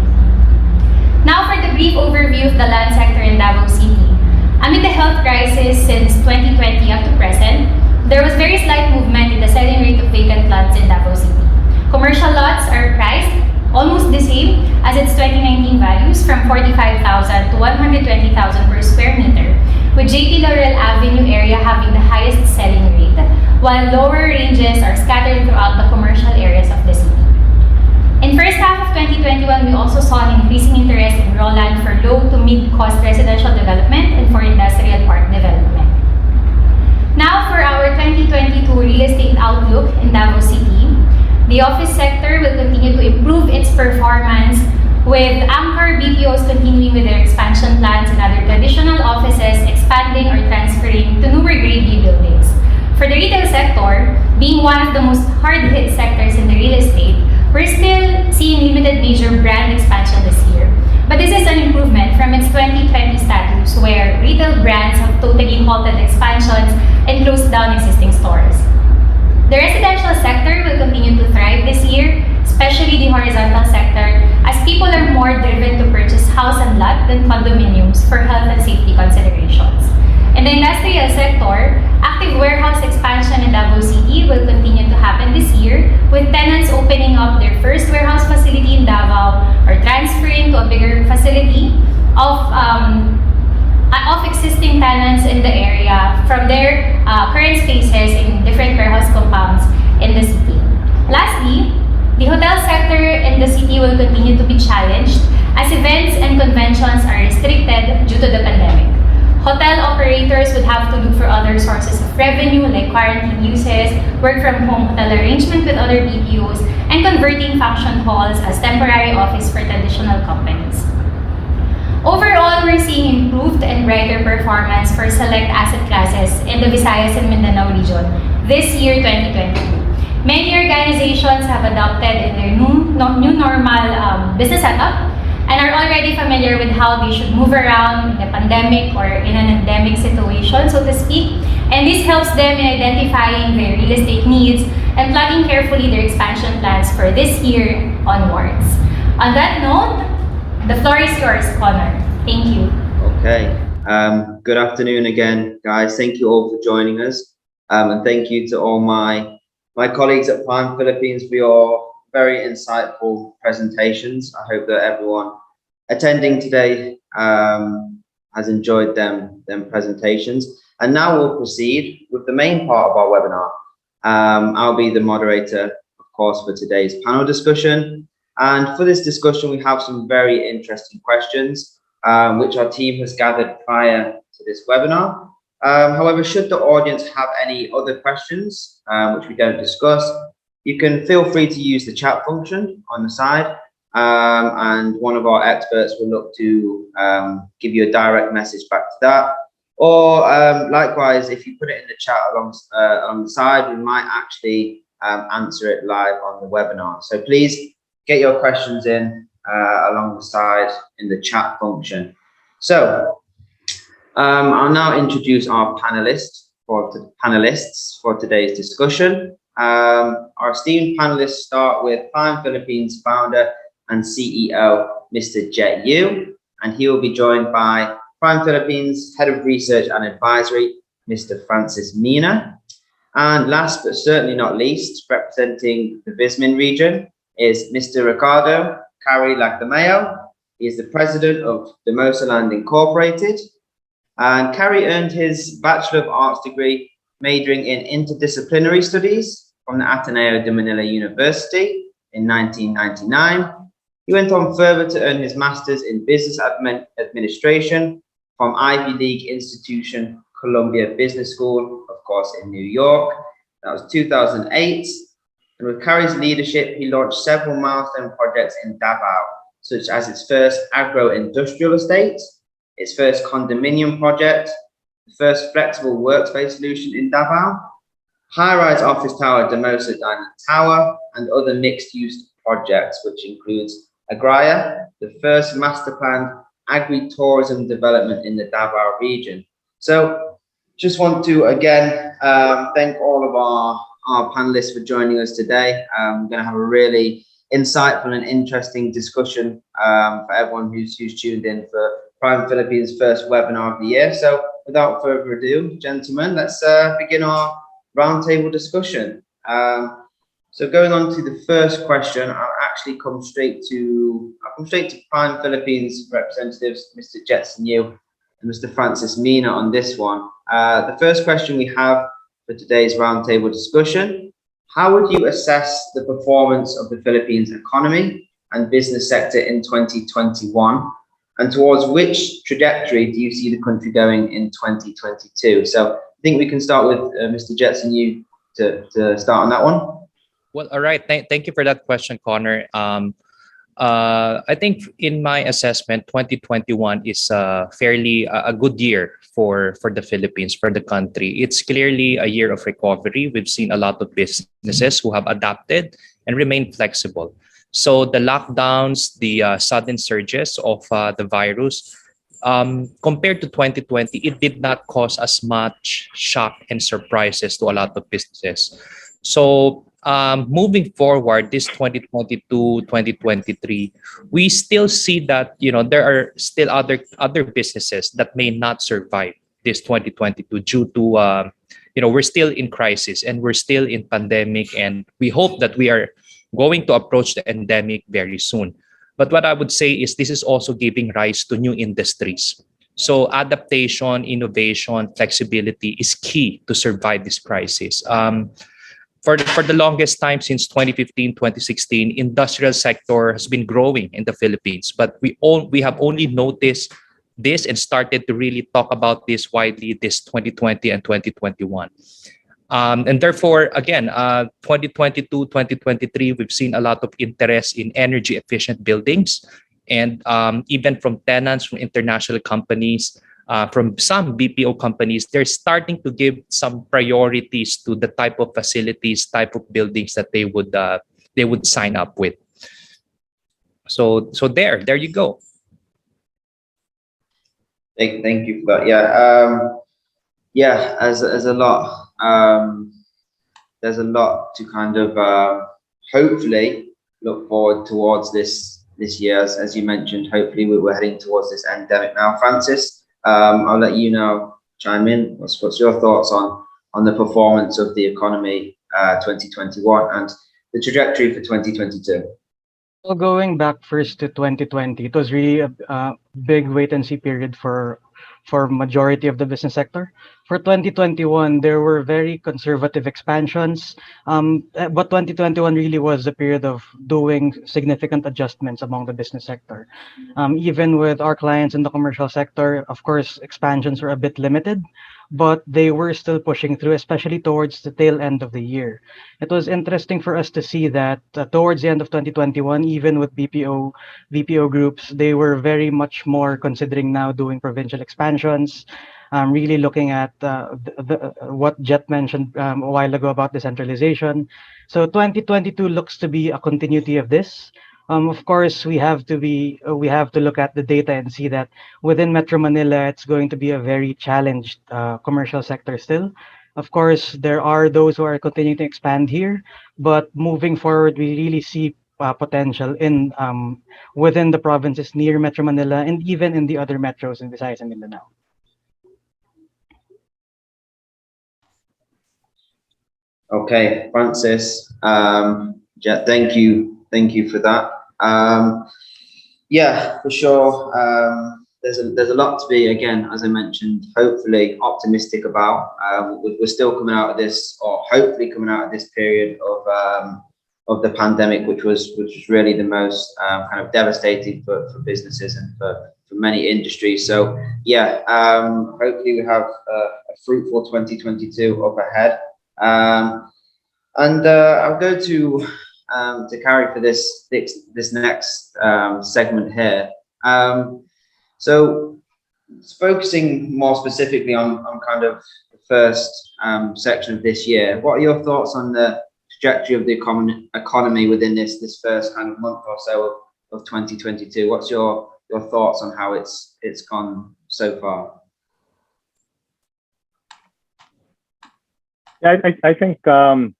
Now for the brief overview of the land sector in Davao City. Amid the health crisis since 2020 up to present, there was very slight movement in the selling rate of vacant lots in Davao City. Commercial lots are priced almost the same as its 2019 values from 45,000 to 120,000 per square meter, with JP Laurel Avenue area having the highest selling rate, while lower ranges are scattered throughout the commercial areas of the city. In first half of 2021, we also saw an increasing interest in raw land for low to mid-cost residential development and for industrial park development. Now for our 2022 real estate outlook in Davao City. The office sector will continue to improve its performance, with anchor BPOs continuing with their expansion plans and other traditional offices expanding or transferring to newer Grade B buildings. For the retail sector, being one of the most hard-hit sectors in the real estate, we're still seeing limited major brand expansion this year. But this is an improvement from its 2020 status, where retail brands have totally halted expansions and closed down existing stores. The residential sector will continue to thrive this year, especially the horizontal sector, as people are more driven to purchase house and lot than condominiums for health and safety considerations. In the industrial sector, active warehouse expansion in Davao City will continue to happen this year, with tenants opening up their first warehouse facility in Davao or transferring to a bigger facility of existing tenants in the area from their current spaces in different warehouse compounds in the city. Lastly, the hotel sector in the city will continue to be challenged as events and conventions are restricted due to the pandemic. Hotel operators would have to look for other sources of revenue like quarantine uses, work from home hotel arrangement with other BPOs, and converting function halls as temporary office for traditional companies. Overall, we're seeing improved and brighter performance for select asset classes in the Visayas and Mindanao region this year, 2022. Many organizations have adopted in their new normal business setup and are already familiar with how they should move around in a pandemic or in an endemic situation, so to speak. And this helps them in identifying their real estate needs and planning carefully their expansion plans for this year onwards. On that note, the floor is yours, Connor. Thank you. Okay. Good afternoon again, guys. Thank you all for joining us. And thank you to all my colleagues at Prime Philippines for your very insightful presentations. I hope that everyone attending today has enjoyed them presentations. And now we'll proceed with the main part of our webinar. I'll be the moderator, of course, for today's panel discussion. And for this discussion, we have some very interesting questions, which our team has gathered prior to this webinar. However, should the audience have any other questions, which we don't discuss, you can feel free to use the chat function on the side, and one of our experts will look to give you a direct message back to that. Or likewise, if you put it in the chat along the side, we might actually answer it live on the webinar. So please get your questions in along the side in the chat function. So I'll now introduce our panelists for today's discussion. Our esteemed panelists start with Prime Philippines founder and CEO, Mr. Jet Yu, and he will be joined by Prime Philippines Head of Research and Advisory, Mr. Francis Mina. And last but certainly not least, representing the Vismin region, is Mr. Ricardo Lagdameo. He is the president of Damosa Land Incorporated. And Carrie earned his Bachelor of Arts degree majoring in interdisciplinary studies from the Ateneo de Manila University in 1999. He went on further to earn his master's in business administration from Ivy League institution Columbia Business School, of course, in New York. That was 2008. And with Carrie's leadership, he launched several milestone projects in Davao, such as its first agro-industrial estate, its first condominium project, the first flexible workspace solution in Davao, high-rise office tower Damosa Land Tower, and other mixed-use projects, which includes Agraya, the first master-planned agri-tourism development in the Davao region. So just want to again thank all of our panelists for joining us today. We're going to have a really insightful and interesting discussion for everyone who's tuned in for Prime Philippines' first webinar of the year. So without further ado, gentlemen, let's begin our roundtable discussion. So going on to the first question, I'll actually come straight to Prime Philippines representatives, Mr. Jetson Yu and Mr. Francis Mina on this one. The first question we have for today's roundtable discussion: how would you assess the performance of the Philippines economy and business sector in 2021? And towards which trajectory do you see the country going in 2022? So I think we can start with Mr. Jetson Yu to start on that one. Well, all right. Thank you for that question, Connor. I think in my assessment, 2021 is fairly a good year for the Philippines, for the country. It's clearly a year of recovery. We've seen a lot of businesses who have adapted and remained flexible. So the lockdowns, the sudden surges of the virus, compared to 2020, it did not cause as much shock and surprises to a lot of businesses. So moving forward, this 2022, 2023, we still see that there are still other businesses that may not survive this 2022 due to we're still in crisis and we're still in pandemic, and we hope that we are going to approach the endemic very soon. But what I would say is this is also giving rise to new industries. So adaptation, innovation, flexibility is key to survive this crisis. For the longest time, since 2015, 2016, industrial sector has been growing in the Philippines, but we have only noticed this and started to really talk about this widely this 2020 and 2021. And therefore, again, 2022, 2023, we've seen a lot of interest in energy efficient buildings, and even from tenants, from international companies, from some BPO companies, they're starting to give some priorities to the type of facilities, type of buildings that they would sign up with. So there you go. Thank you for that. Yeah, as a lot. There's a lot to kind of hopefully look forward towards this year. As you mentioned, hopefully we're heading towards this endemic now. Francis, I'll let you now chime in. What's your thoughts on the performance of the economy 2021 and the trajectory for 2022? Well, going back first to 2020, it was really a big wait and see period for majority of the business sector. For 2021, there were very conservative expansions, but 2021 really was a period of doing significant adjustments among the business sector. Even with our clients in the commercial sector, of course, expansions were a bit limited, but they were still pushing through, especially towards the tail end of the year. It was interesting for us to see that towards the end of 2021, even with BPO groups, they were very much more considering now doing provincial expansions, really looking at what Jet mentioned a while ago about decentralization. So 2022 looks to be a continuity of this. Of course, we have to look at the data and see that within Metro Manila, it's going to be a very challenged commercial sector still. Of course, there are those who are continuing to expand here, but moving forward, we really see potential in within the provinces near Metro Manila and even in the other metros in Visayas and Mindanao. Okay, Francis, Jet, thank you for that. Yeah, for sure. There's a lot to be, again, as I mentioned, hopefully optimistic about. We're still coming out of this, or hopefully coming out of this period of the pandemic, which was really the most kind of devastating for businesses and for many industries. So yeah, hopefully we have a fruitful 2022 up ahead. And I'll go to Carrie for this next segment here. So focusing more specifically on kind of the first section of this year. What are your thoughts on the trajectory of the economy within this first kind of month or so of 2022? What's your thoughts on how it's gone so far? Yeah, I think Connor,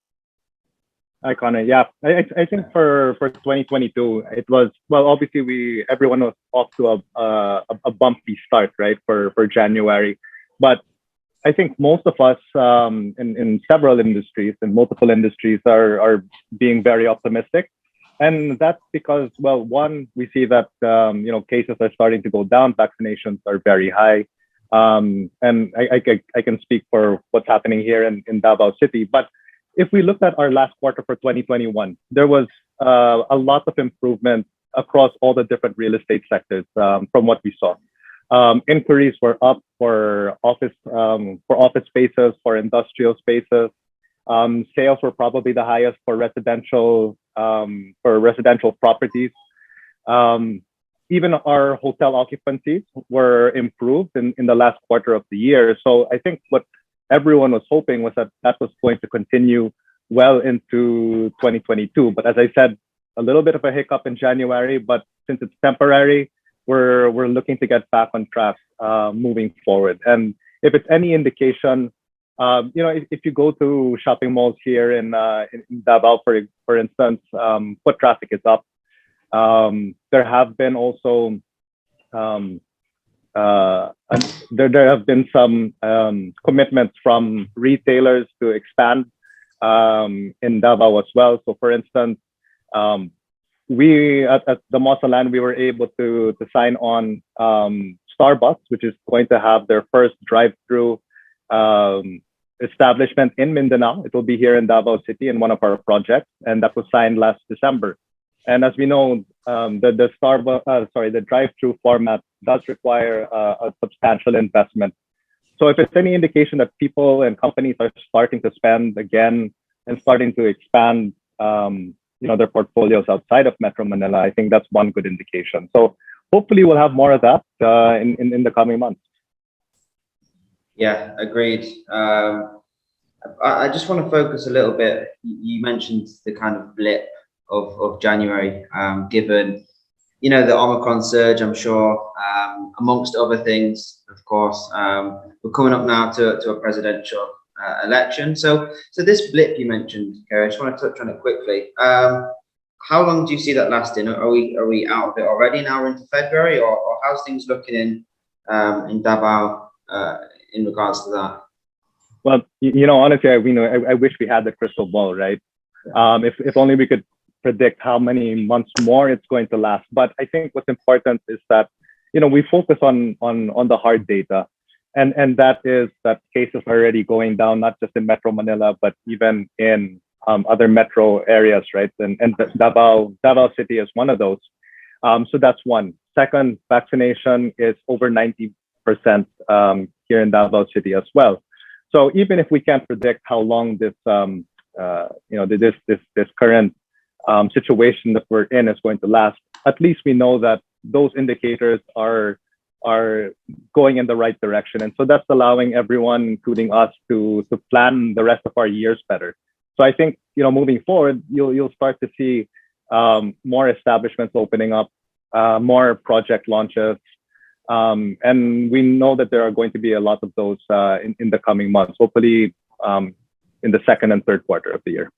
yeah, I think for 2022 it was, well, obviously everyone was off to a bumpy start, right, for January, but I think most of us in several industries and multiple industries are being very optimistic, and that's because, well, one, we see that cases are starting to go down, vaccinations are very high, and I can speak for what's happening here in Davao City. But if we look at our last quarter for 2021, there was a lot of improvement across all the different real estate sectors from what we saw. Inquiries were up for office spaces, for industrial spaces. Sales were probably the highest for residential properties. Even our hotel occupancies were improved in the last quarter of the year. So I think what everyone was hoping was that was going to continue well into 2022. But as I said, a little bit of a hiccup in January, but since it's temporary, we're looking to get back on track moving forward. And if it's any indication, if you go to shopping malls here in Davao, for instance, foot traffic is up. There have been also there have been some commitments from retailers to expand in Davao as well. So, for instance, we at Damosa Land, we were able to sign on Starbucks, which is going to have their first drive-through establishment in Mindanao. It will be here in Davao City in one of our projects, and that was signed last December. And as we know, the drive-through format does require a substantial investment. So if it's any indication that people and companies are starting to spend again and starting to expand, their portfolios outside of Metro Manila, I think that's one good indication. So hopefully we'll have more of that in the coming months. Yeah, agreed. I just want to focus a little bit. You mentioned the kind of blip of January, given the Omicron surge. I'm sure, amongst other things, of course, we're coming up now to a presidential election. So this blip you mentioned, Kerry, I just want to touch on it quickly. How long do you see that lasting? Are we out of it already now? We're into February, or how's things looking in Davao in regards to that? Well, honestly, I wish we had the crystal ball, right? If only we could predict how many months more it's going to last. But I think what's important is that we focus on the hard data, and that is that cases are already going down, not just in Metro Manila, but even in other metro areas, right? And Davao City is one of those. So that's one. Second, vaccination is over 90% here in Davao City as well. So even if we can't predict how long this this current situation that we're in is going to last, at least we know that those indicators are going in the right direction, and so that's allowing everyone, including us, to plan the rest of our years better. So I think moving forward, you'll start to see more establishments opening up, more project launches, and we know that there are going to be a lot of those in the coming months, hopefully in the second and third quarter of the year.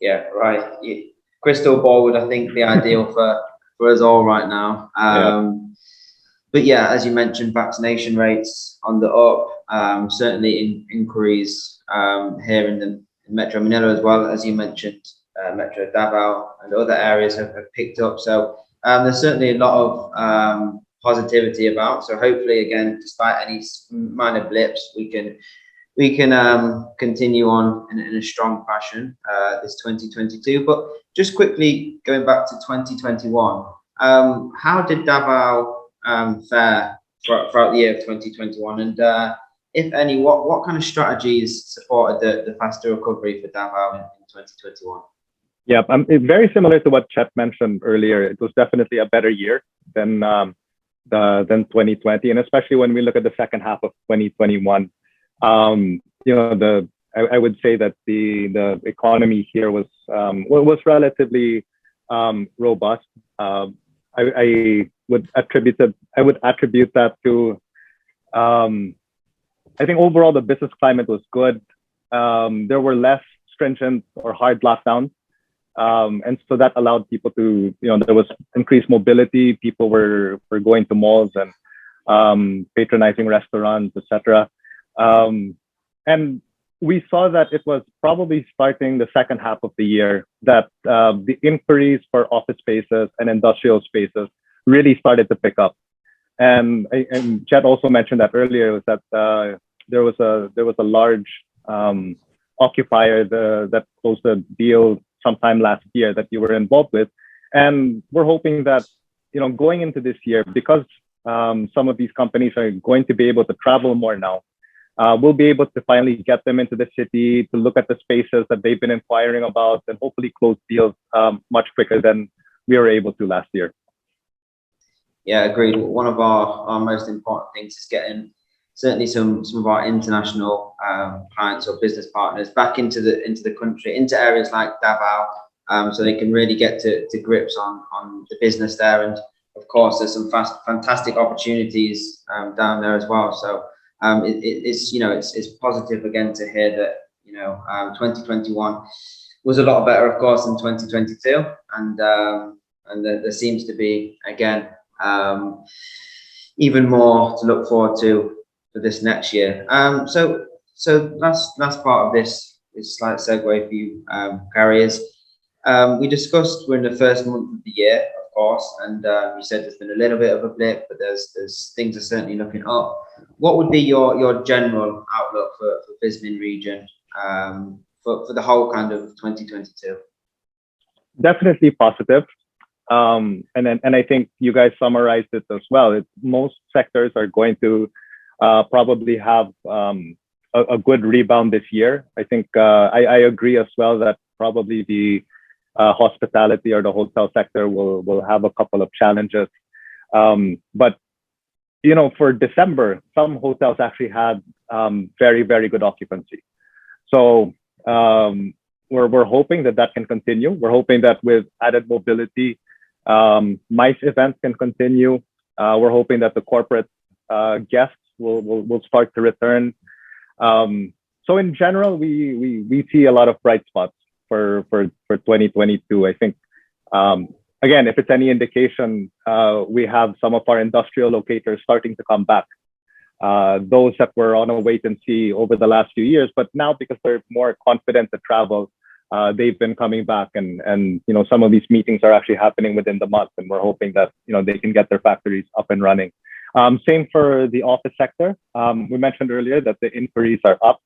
Yeah, right. Crystal ball would, I think, be ideal for us all right now. But yeah, as you mentioned, vaccination rates on the up. Certainly inquiries here in Metro Manila as well, as you mentioned, Metro Davao and other areas have picked up. So there's certainly a lot of positivity about. So hopefully, again, despite any minor blips, we can continue on in a strong fashion this 2022. But just quickly going back to 2021, how did Davao fare throughout the year of 2021? And if any, what kind of strategies supported the faster recovery for Davao in 2021? Yeah, very similar to what Chet mentioned earlier. It was definitely a better year than 2020, and especially when we look at the second half of 2021. I would say that the economy here was relatively robust. I would attribute that to I think overall the business climate was good. There were less stringent or hard lockdowns. And so that allowed people to, there was increased mobility. People were going to malls and patronizing restaurants, etc. And we saw that it was probably starting the second half of the year that the inquiries for office spaces and industrial spaces really started to pick up. And Chet also mentioned that earlier, was that there was a large occupier that closed a deal sometime last year that you were involved with, and we're hoping that going into this year, because some of these companies are going to be able to travel more now, we'll be able to finally get them into the city to look at the spaces that they've been inquiring about, and hopefully close deals much quicker than we were able to last year. Yeah, agreed. One of our most important things is getting certainly some of our international clients or business partners back into the country, into areas like Davao, so they can really get to grips on the business there. And of course, there's some fantastic opportunities down there as well. So it's positive again to hear that 2021 was a lot better, of course, than 2022, and there seems to be again even more to look forward to for this next year. So last part of this slight segue for you, Gary, is we discussed we're in the first month of the year, of course, and you said there's been a little bit of a blip, but there's things are certainly looking up. What would be your general outlook for Vismin region for the whole kind of 2022? Definitely positive. And I think you guys summarized it as well. Most sectors are going to probably have a good rebound this year. I think I agree as well that probably the hospitality or the hotel sector will have a couple of challenges. But for December, some hotels actually had very, very good occupancy. So we're hoping that can continue. We're hoping that with added mobility, MICE events can continue. We're hoping that the corporate guests will start to return. So in general, we see a lot of bright spots for 2022. I think again, if it's any indication, we have some of our industrial locators starting to come back. Those that were on a wait and see over the last few years, but now because they're more confident to travel, they've been coming back, and some of these meetings are actually happening within the month, and we're hoping that they can get their factories up and running. Same for the office sector. We mentioned earlier that the inquiries are up,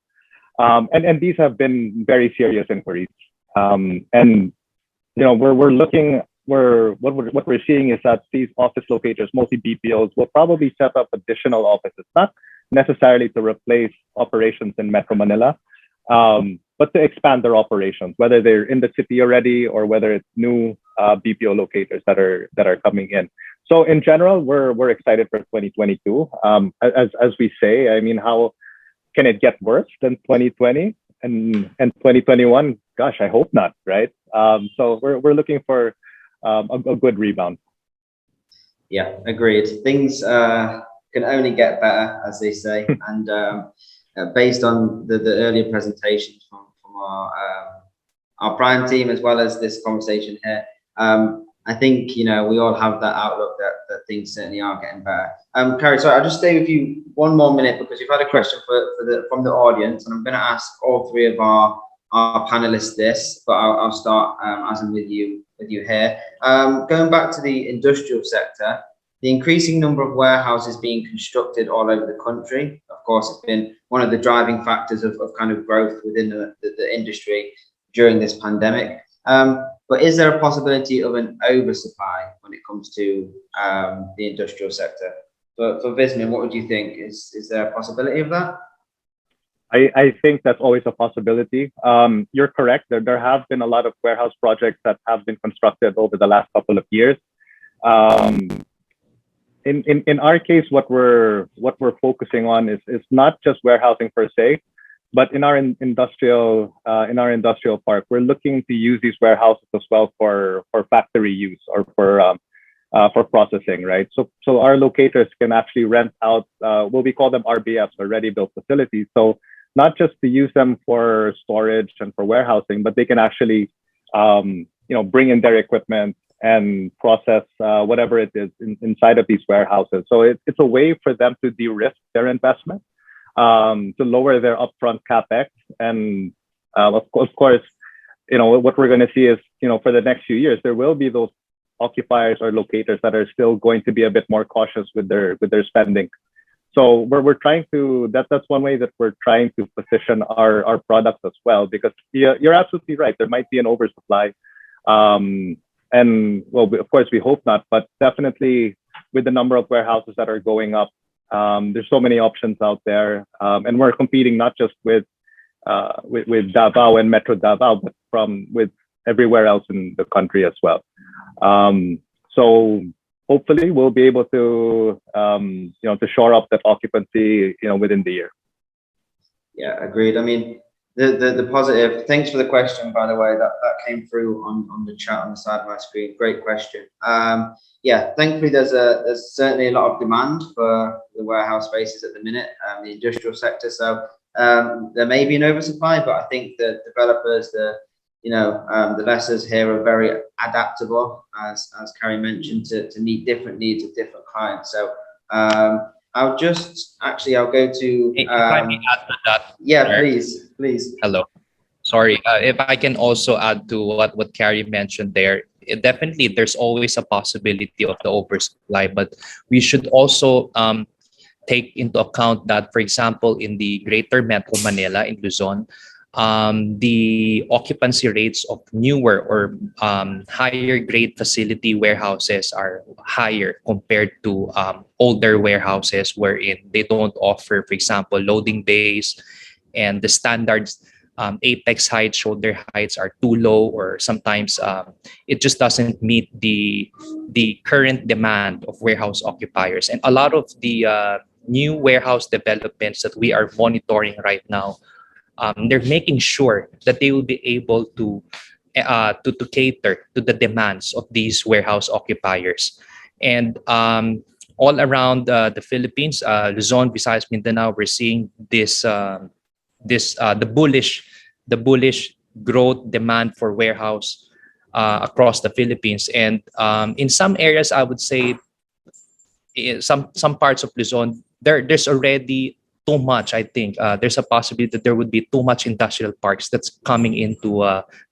and these have been very serious inquiries. And we're looking. What we're seeing is that these office locators, mostly BPOs, will probably set up additional offices, not necessarily to replace operations in Metro Manila, but to expand their operations, whether they're in the city already or whether it's new BPO locators that are coming in. So in general, we're excited for 2022. As we say, I mean, how can it get worse than 2020 and 2021? Gosh, I hope not, right? So we're looking for a good rebound. Yeah, agreed. Things can only get better, as they say. And based on the earlier presentations from our Prime team, as well as this conversation here, I think we all have that outlook that things certainly are getting better. Carrie, sorry, I'll just stay with you one more minute because you've had a question from the audience, and I'm going to ask all three of our panelists this, but I'll start as I'm with you here. Going back to the industrial sector, the increasing number of warehouses being constructed all over the country, of course, has been one of the driving factors of kind of growth within the industry during this pandemic. But is there a possibility of an oversupply when it comes to the industrial sector? For Vismin, what would you think? Is there a possibility of that? I think that's always a possibility. You're correct. There have been a lot of warehouse projects that have been constructed over the last couple of years. in our case, what we're focusing on is not just warehousing per se, but in our industrial park, we're looking to use these warehouses as well for factory use or for processing, right? So our locators can actually rent out what we call them RBFs, or ready built facilities. So not just to use them for storage and for warehousing, but they can actually bring in their equipment and process whatever it is inside of these warehouses. So it's a way for them to de-risk their investment, to lower their upfront capex, and of course, what we're going to see is, for the next few years, there will be those occupiers or locators that are still going to be a bit more cautious with their spending. So we're trying to that's one way that we're trying to position our products as well, because you're absolutely right. There might be an oversupply. And well, of course, we hope not, but definitely with the number of warehouses that are going up, there's so many options out there, and we're competing not just with Davao and Metro Davao, but with everywhere else in the country as well. So hopefully, we'll be able to to shore up that occupancy within the year. Yeah, agreed. I mean, the positive. Thanks for the question, by the way. That came through on the chat on the side of my screen. Great question. Yeah, thankfully there's certainly a lot of demand for the warehouse spaces at the minute, the industrial sector. So there may be an oversupply, but I think the developers, the lessors here are very adaptable, as Carrie mentioned, to meet different needs of different clients. So I'll go to. If I may add to that. Yeah, Sir. please. Hello. Sorry. If I can also add to what Carrie mentioned there, definitely there's always a possibility of the oversupply, but we should also take into account that, for example, in the Greater Metro Manila in Luzon, the occupancy rates of newer or higher grade facility warehouses are higher compared to older warehouses wherein they don't offer, for example, loading bays, and the standards apex heights, shoulder heights are too low, or sometimes it just doesn't meet the current demand of warehouse occupiers. And a lot of the new warehouse developments that we are monitoring right now, they're making sure that they will be able to cater to the demands of these warehouse occupiers. And all around the Philippines, Luzon, Visayas, Mindanao, we're seeing the bullish growth demand for warehouse across the Philippines. And in some areas, I would say, in some parts of Luzon, there's already too much. I think there's a possibility that there would be too much industrial parks that's coming into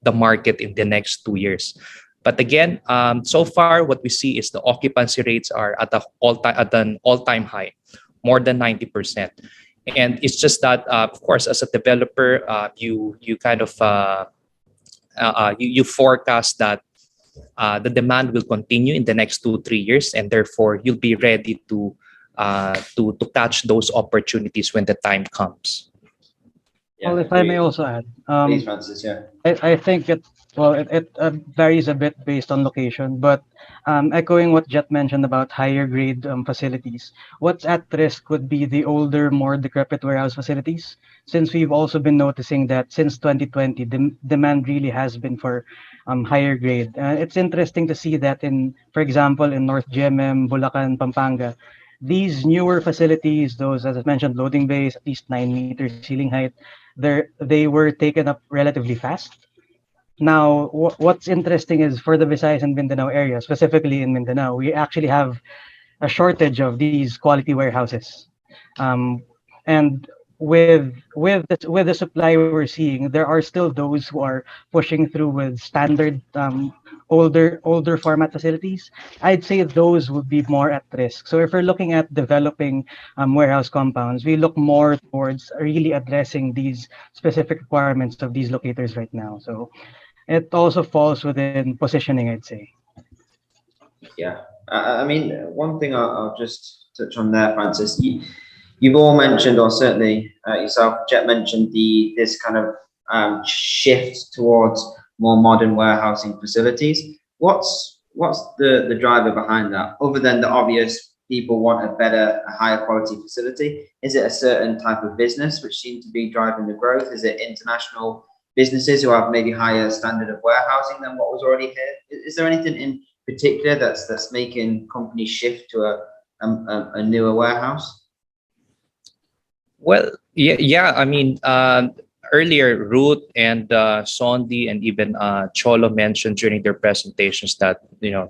the market in the next 2 years. But again, so far what we see is the occupancy rates are at an all-time high, more than 90%. And it's just that, of course, as a developer, you kind of you forecast that the demand will continue in the next 2-3 years, and therefore you'll be ready to catch those opportunities when the time comes. Well, if I may also add, Please, Francis. Yeah. I think it varies a bit based on location, but echoing what Jet mentioned about higher grade facilities, what's at risk would be the older, more decrepit warehouse facilities, since we've also been noticing that since 2020, the demand really has been for higher grade. It's interesting to see that for example, in North GMM, Bulacan, Pampanga, these newer facilities, those, as I mentioned, loading bays, at least 9 meters ceiling height, they were taken up relatively fast. Now, what's interesting is for the Visayas and Mindanao area, specifically in Mindanao, we actually have a shortage of these quality warehouses. And with the supply we're seeing, there are still those who are pushing through with standard older format facilities. I'd say those would be more at risk. So if we're looking at developing warehouse compounds, we look more towards really addressing these specific requirements of these locators right now. So it also falls within positioning, I'd say. Yeah, I mean, one thing I'll just touch on there, Francis. You've all mentioned, or certainly yourself, Jet mentioned this kind of shift towards more modern warehousing facilities. What's the driver behind that, other than the obvious, people want a higher quality facility? Is it a certain type of business which seems to be driving the growth? Is it international businesses who have maybe higher standard of warehousing than what was already here? Is there anything in particular that's making companies shift to a newer warehouse? Well, yeah. I mean, earlier Ruth and Sondi and even Cholo mentioned during their presentations that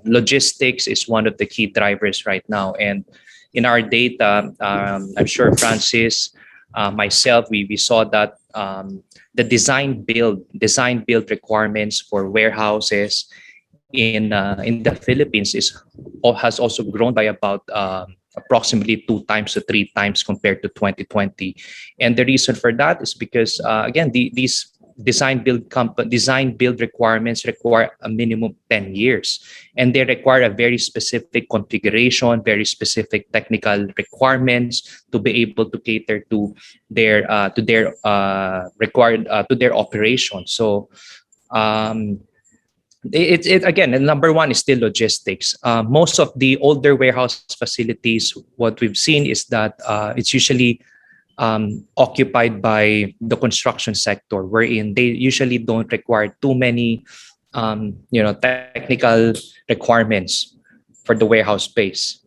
logistics is one of the key drivers right now. And in our data, I'm sure Francis, myself, we saw that the design build requirements for warehouses in the Philippines has also grown by about approximately 2 times to 3 times compared to 2020. And the reason for that is because again, these design build requirements require a minimum 10 years, and they require a very specific configuration, very specific technical requirements to be able to cater to their required to their operation. So it again, the number one is still logistics. Most of the older warehouse facilities, what we've seen is that it's usually occupied by the construction sector, wherein they usually don't require too many technical requirements for the warehouse space.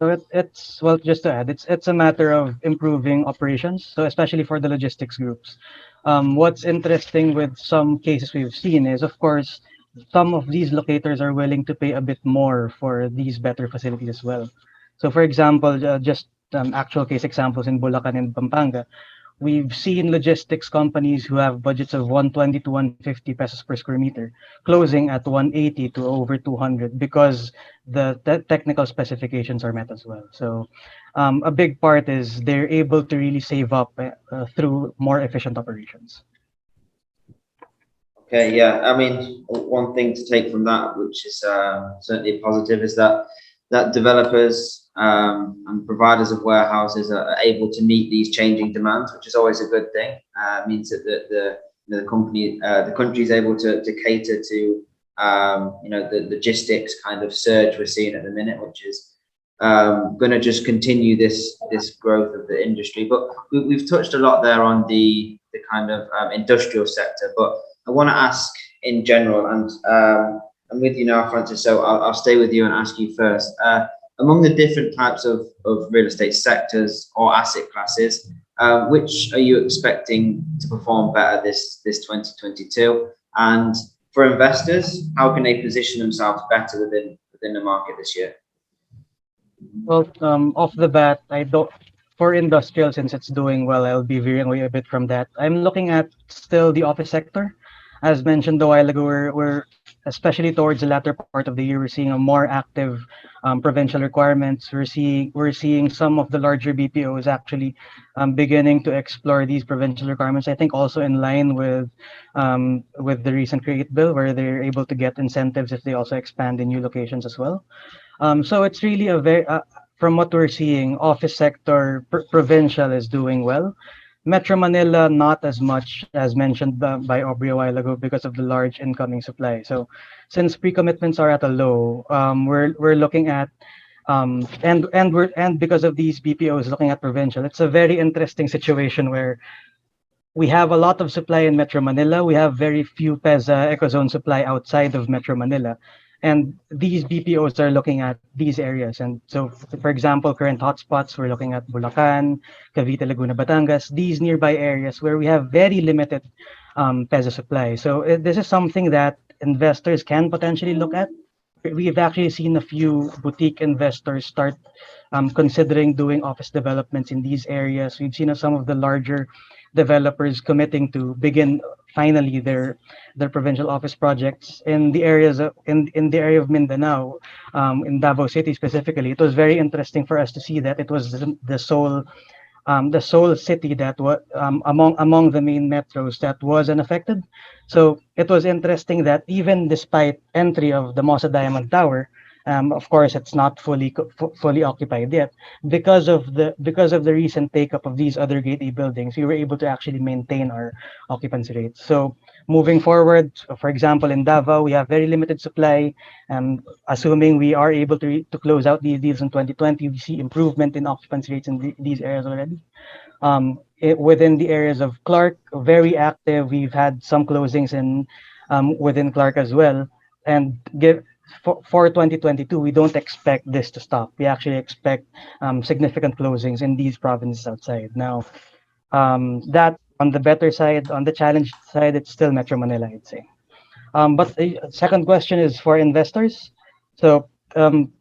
So it's well, just to add, it's a matter of improving operations. So especially for the logistics groups, what's interesting with some cases we've seen is, of course, some of these locators are willing to pay a bit more for these better facilities as well. So, for example, just actual case examples in Bulacan and Pampanga, we've seen logistics companies who have budgets of 120 to 150 pesos per square meter closing at 180 to over 200 because the technical specifications are met as well. So a big part is they're able to really save up through more efficient operations. Okay, yeah. I mean, one thing to take from that, which is certainly positive, is that developers and providers of warehouses are able to meet these changing demands, which is always a good thing. It means that the country is able to cater to the logistics kind of surge we're seeing at the minute, which is going to just continue this growth of the industry. But we've touched a lot there on the kind of industrial sector, but I want to ask in general, and I'm with you now, Francis, so I'll stay with you and ask you first. Among the different types of real estate sectors or asset classes, which are you expecting to perform better this 2022? And for investors, how can they position themselves better within the market this year? Well, off the bat, for industrial, since it's doing well, I'll be veering away a bit from that. I'm looking at still the office sector. As mentioned a while ago, we're especially towards the latter part of the year, we're seeing a more active provincial requirements. We're seeing some of the larger BPOs actually beginning to explore these provincial requirements. I think also in line with the recent Create Bill, where they're able to get incentives if they also expand in new locations as well. So it's really a very from what we're seeing, office sector provincial is doing well. Metro Manila, not as much as mentioned by Aubrey a while ago because of the large incoming supply. So since pre-commitments are at a low, we're looking at and because of these BPOs looking at provincial, it's a very interesting situation where we have a lot of supply in Metro Manila. We have very few PEZA Ecozone supply outside of Metro Manila. And these BPOs are looking at these areas. And so, for example, current hotspots, we're looking at Bulacan, Cavite, Laguna, Batangas, these nearby areas where we have very limited PEZA supply. So this is something that investors can potentially look at. We've actually seen a few boutique investors start considering doing office developments in these areas. We've seen some of the larger developers committing to begin finally their provincial office projects in the areas in the area of Mindanao, in Davao City specifically. It was very interesting for us to see that it was the sole city that was among the main metros that was unaffected. So it was interesting that even despite entry of the Mosa Diamond Tower, Of course, it's not fully occupied yet. Because of the recent take up of these other Grade A buildings, we were able to actually maintain our occupancy rate. So moving forward, for example, in Davao, we have very limited supply. Assuming we are able to close out these deals in 2020, we see improvement in occupancy rates in these areas already. Within the areas of Clark, very active. We've had some closings in within Clark as well. And for 2022, we don't expect this to stop. We actually expect significant closings in these provinces outside. Now, that on the better side, on the challenge side, it's still Metro Manila, I'd say. But the second question is for investors. So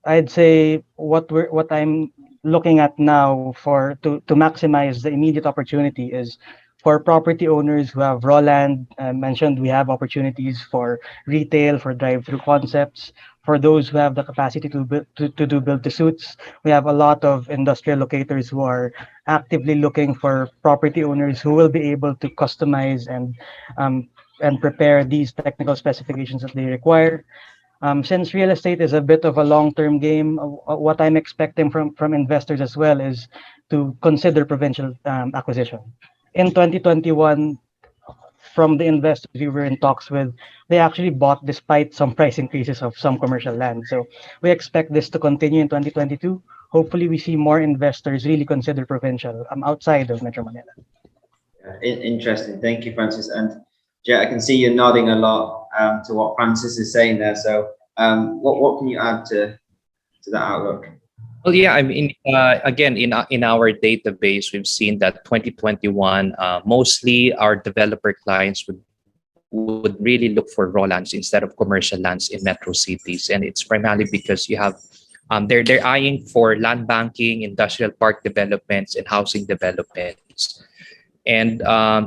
I'd say what I'm looking at now to maximize the immediate opportunity is for property owners who have raw land. I mentioned we have opportunities for retail, for drive-through concepts. For those who have the capacity to do build-to-suits, we have a lot of industrial locators who are actively looking for property owners who will be able to customize and prepare these technical specifications that they require. Since real estate is a bit of a long-term game, what I'm expecting from investors as well is to consider provincial acquisition. In 2021, from the investors we were in talks with, they actually bought despite some price increases of some commercial land. So we expect this to continue in 2022. Hopefully, we see more investors really consider provincial outside of Metro Manila. Interesting. Thank you, Francis. And Jet, I can see you nodding a lot to what Francis is saying there. So what can you add to that outlook? Well, yeah, I mean, again, in our database, we've seen that 2021, mostly our developer clients would really look for raw lands instead of commercial lands in metro cities, and it's primarily because you have they're eyeing for land banking, industrial park developments, and housing developments. And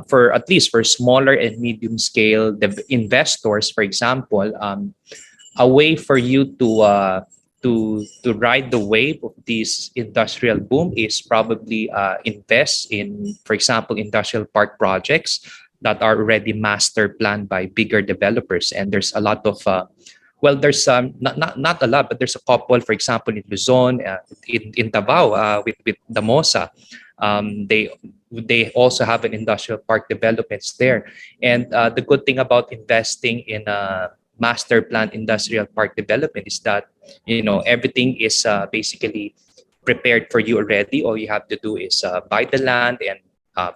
for at least for smaller and medium scale investors, for example, a way for you to ride the wave of this industrial boom is probably invest in, for example, industrial park projects that are already master planned by bigger developers. And there's a lot of there's not a lot, but there's a couple, for example, in Luzon, in Davao, with Damosa. They also have an industrial park developments there. And the good thing about investing in a master plan industrial park development is that, you know, everything is basically prepared for you already. All you have to do is buy the land and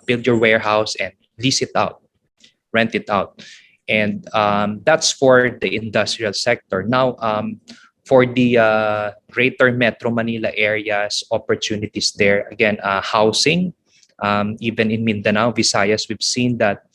build your warehouse and lease it out, rent it out. And that's for the industrial sector. Now, for the greater Metro Manila areas, opportunities there, again, housing, even in Mindanao, Visayas, we've seen that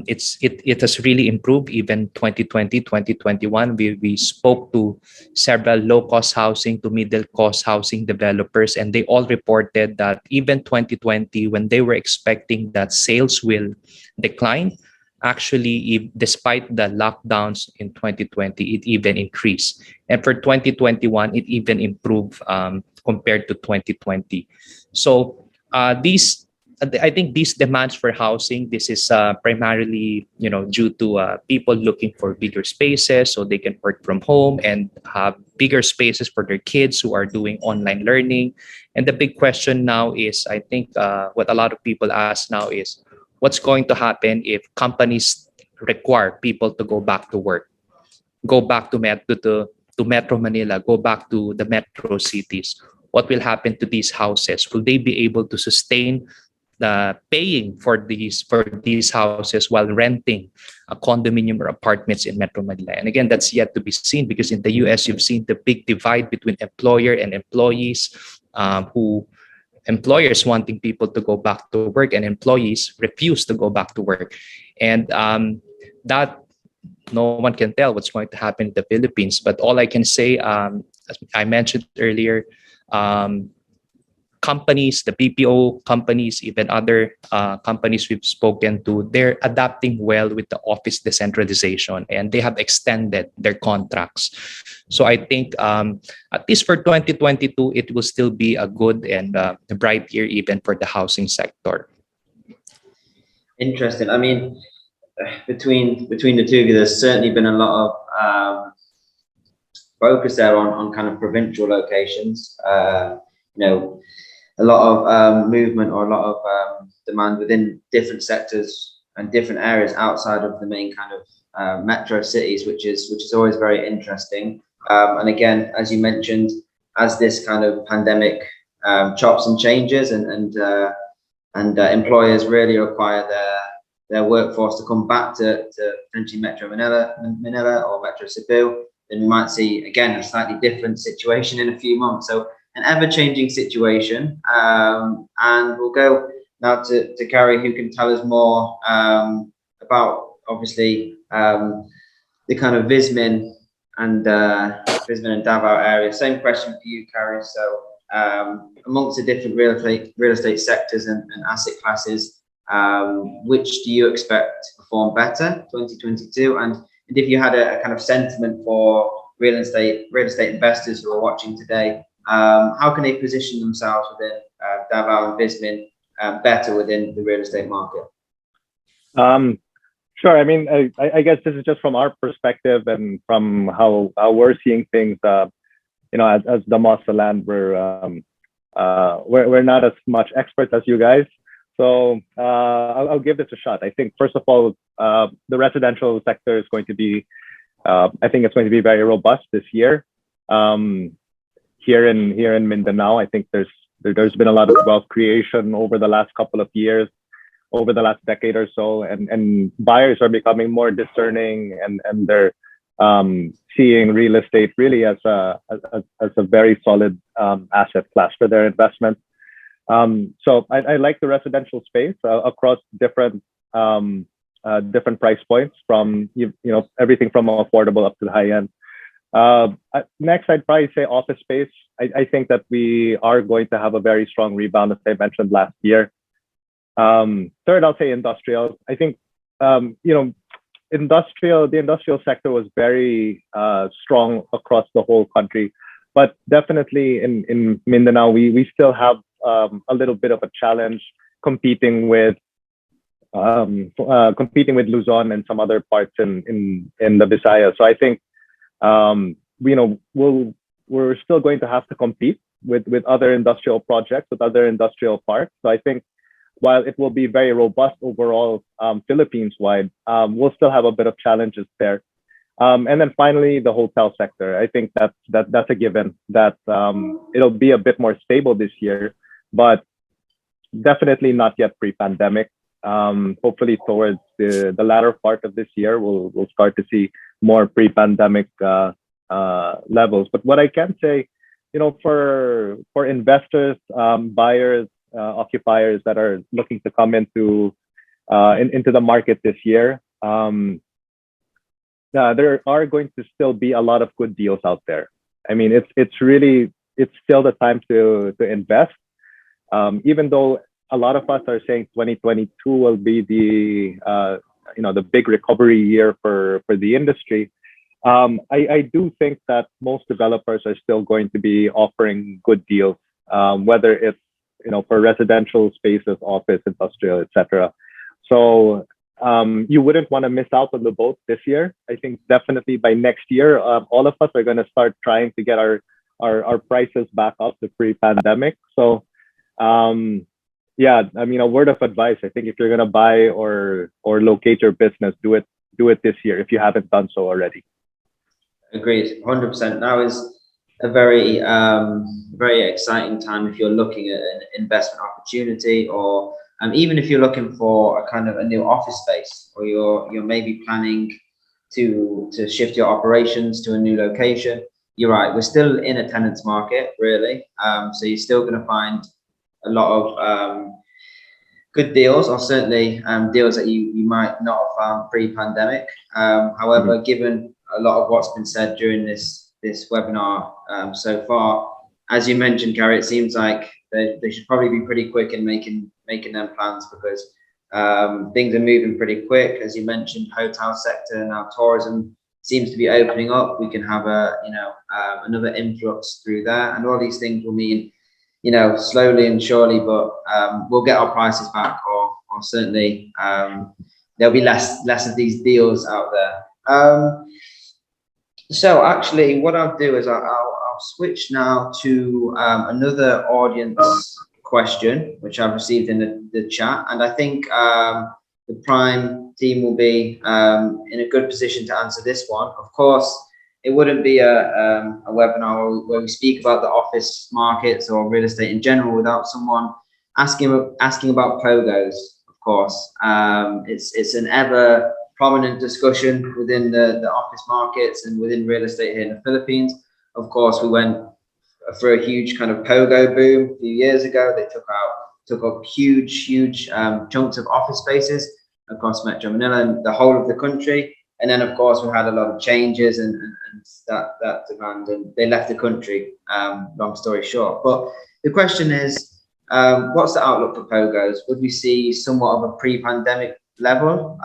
it has really improved. Even 2020, 2021, we spoke to several low-cost housing to middle-cost housing developers, and they all reported that even 2020, when they were expecting that sales will decline, actually, despite the lockdowns in 2020, it even increased. And for 2021, it even improved compared to 2020. So I think these demands for housing, this is primarily, you know, due to people looking for bigger spaces so they can work from home and have bigger spaces for their kids who are doing online learning. And the big question now is, I think what a lot of people ask now is, what's going to happen if companies require people to go back to work, go back to Metro Manila, go back to the metro cities? What will happen to these houses? Will they be able to sustain paying for these houses while renting a condominium or apartments in Metro Manila? And again, that's yet to be seen, because in the US, you've seen the big divide between employer and employees, who employers wanting people to go back to work and employees refuse to go back to work. And that no one can tell what's going to happen in the Philippines. But all I can say, as I mentioned earlier, companies, the BPO companies, even other companies we've spoken to, they're adapting well with the office decentralization, and they have extended their contracts. So I think at least for 2022, it will still be a good and a bright year even for the housing sector. Interesting. I mean, between the two of you, there's certainly been a lot of focus there on kind of provincial locations. You know, a lot of movement or a lot of demand within different sectors and different areas outside of the main kind of metro cities, which is always very interesting. And again, as you mentioned, as this kind of pandemic chops and changes, and employers really require their workforce to come back to potentially Metro Manila or Metro Cebu, then we might see again a slightly different situation in a few months. So an ever-changing situation, and we'll go now to Carrie, who can tell us more about obviously the kind of Vismin and Davao area. Same question for you, Carrie. So amongst the different real estate sectors and asset classes, which do you expect to perform better 2022? And if you had a kind of sentiment for real estate investors who are watching today, how can they position themselves within Davao and Vismin better within the real estate market? Sure. I mean, I guess this is just from our perspective and from how we're seeing things. You know, as Damosa Land, we're not as much experts as you guys. So I'll give this a shot. I think first of all, the residential sector is going to be, I think it's going to be very robust this year. Here in Mindanao, I think there's been a lot of wealth creation over the last couple of years, over the last decade or so, and buyers are becoming more discerning, and they're seeing real estate really as a very solid asset class for their investment. So I like the residential space across different price points, from you know, everything from affordable up to the high end. Next, I'd probably say office space. I think that we are going to have a very strong rebound, as I mentioned last year. Third, I'll say industrial. I think you know, the industrial sector was very strong across the whole country, but definitely in Mindanao, we still have a little bit of a challenge competing with Luzon and some other parts in the Visayas. So I think you know, we're still going to have to compete with other industrial projects, with other industrial parks. So I think while it will be very robust overall Philippines-wide, we'll still have a bit of challenges there. And then finally, the hotel sector. I think that's a given that it'll be a bit more stable this year, but definitely not yet pre-pandemic. Hopefully towards the latter part of this year, we'll start to see more pre-pandemic levels. But what I can say, you know, for investors, buyers, occupiers that are looking to come into the market this year, there are going to still be a lot of good deals out there. I mean, it's still the time to invest. Even though a lot of us are saying 2022 will be the big recovery year for the industry, I do think that most developers are still going to be offering good deals, whether it's, you know, for residential spaces, office, industrial, etc. So you wouldn't want to miss out on the boat this year. I think definitely by next year, all of us are going to start trying to get our prices back up to pre-pandemic. So yeah, I mean, a word of advice, I think if you're going to buy or locate your business, do it this year if you haven't done so already. Agreed, 100%. Now is a very very exciting time if you're looking at an investment opportunity, or even if you're looking for a kind of a new office space, or you're maybe planning to shift your operations to a new location. You're right, we're still in a tenants market, really. So you're still going to find a lot of good deals, or certainly deals that you might not have found pre-pandemic. However, given a lot of what's been said during this webinar so far, as you mentioned, Gary, it seems like they should probably be pretty quick in making them plans, because things are moving pretty quick. As you mentioned, hotel sector, now tourism seems to be opening up. We can have another influx through that, and all these things will mean, you know, slowly and surely, but we'll get our prices back, or certainly there'll be less of these deals out there. So actually, what I'll do is I'll switch now to another audience question, which I've received in the chat, and I think the Prime team will be in a good position to answer this one. Of course, it wouldn't be a webinar where we speak about the office markets or real estate in general without someone asking about pogos. Of course, it's an ever prominent discussion within the office markets and within real estate here in the Philippines. Of course, we went for a huge kind of pogo boom a few years ago. They took up huge chunks of office spaces across Metro Manila and the whole of the country. And then, of course, we had a lot of changes and that demand, and they left the country. Long story short, but the question is, what's the outlook for pogos? Would we see somewhat of a pre-pandemic level,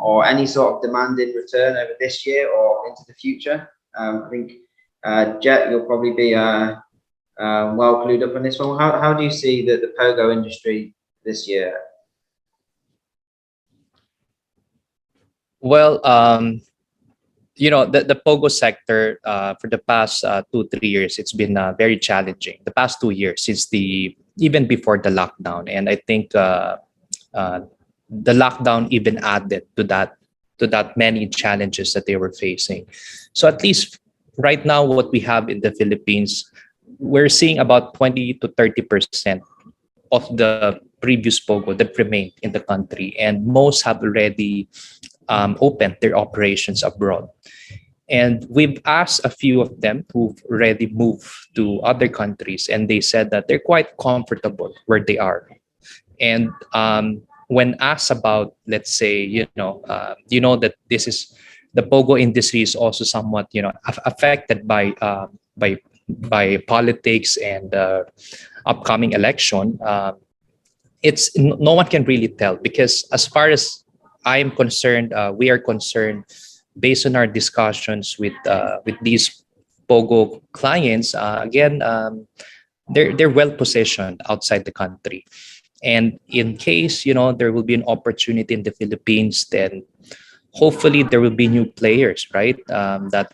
or any sort of demand in return over this year or into the future? I think Jet, you'll probably be well clued up on this one. How do you see the pogo industry this year? Well, the pogo sector for the past 2-3 years, it's been very challenging. The past 2 years since even before the lockdown, and I think the lockdown even added to that many challenges that they were facing. So at least right now, what we have in the Philippines, we're seeing about 20 to 30% of the previous pogo that remained in the country, and most have already opened their operations abroad. And we've asked a few of them who've already moved to other countries, and they said that they're quite comfortable where they are. And when asked about, let's say, that this is the pogo industry is also somewhat, affected by politics and upcoming election. It's no one can really tell, because as far as I am concerned, we are concerned based on our discussions with these pogo clients. Again, they're well positioned outside the country. And in case, there will be an opportunity in the Philippines, then hopefully there will be new players, right? That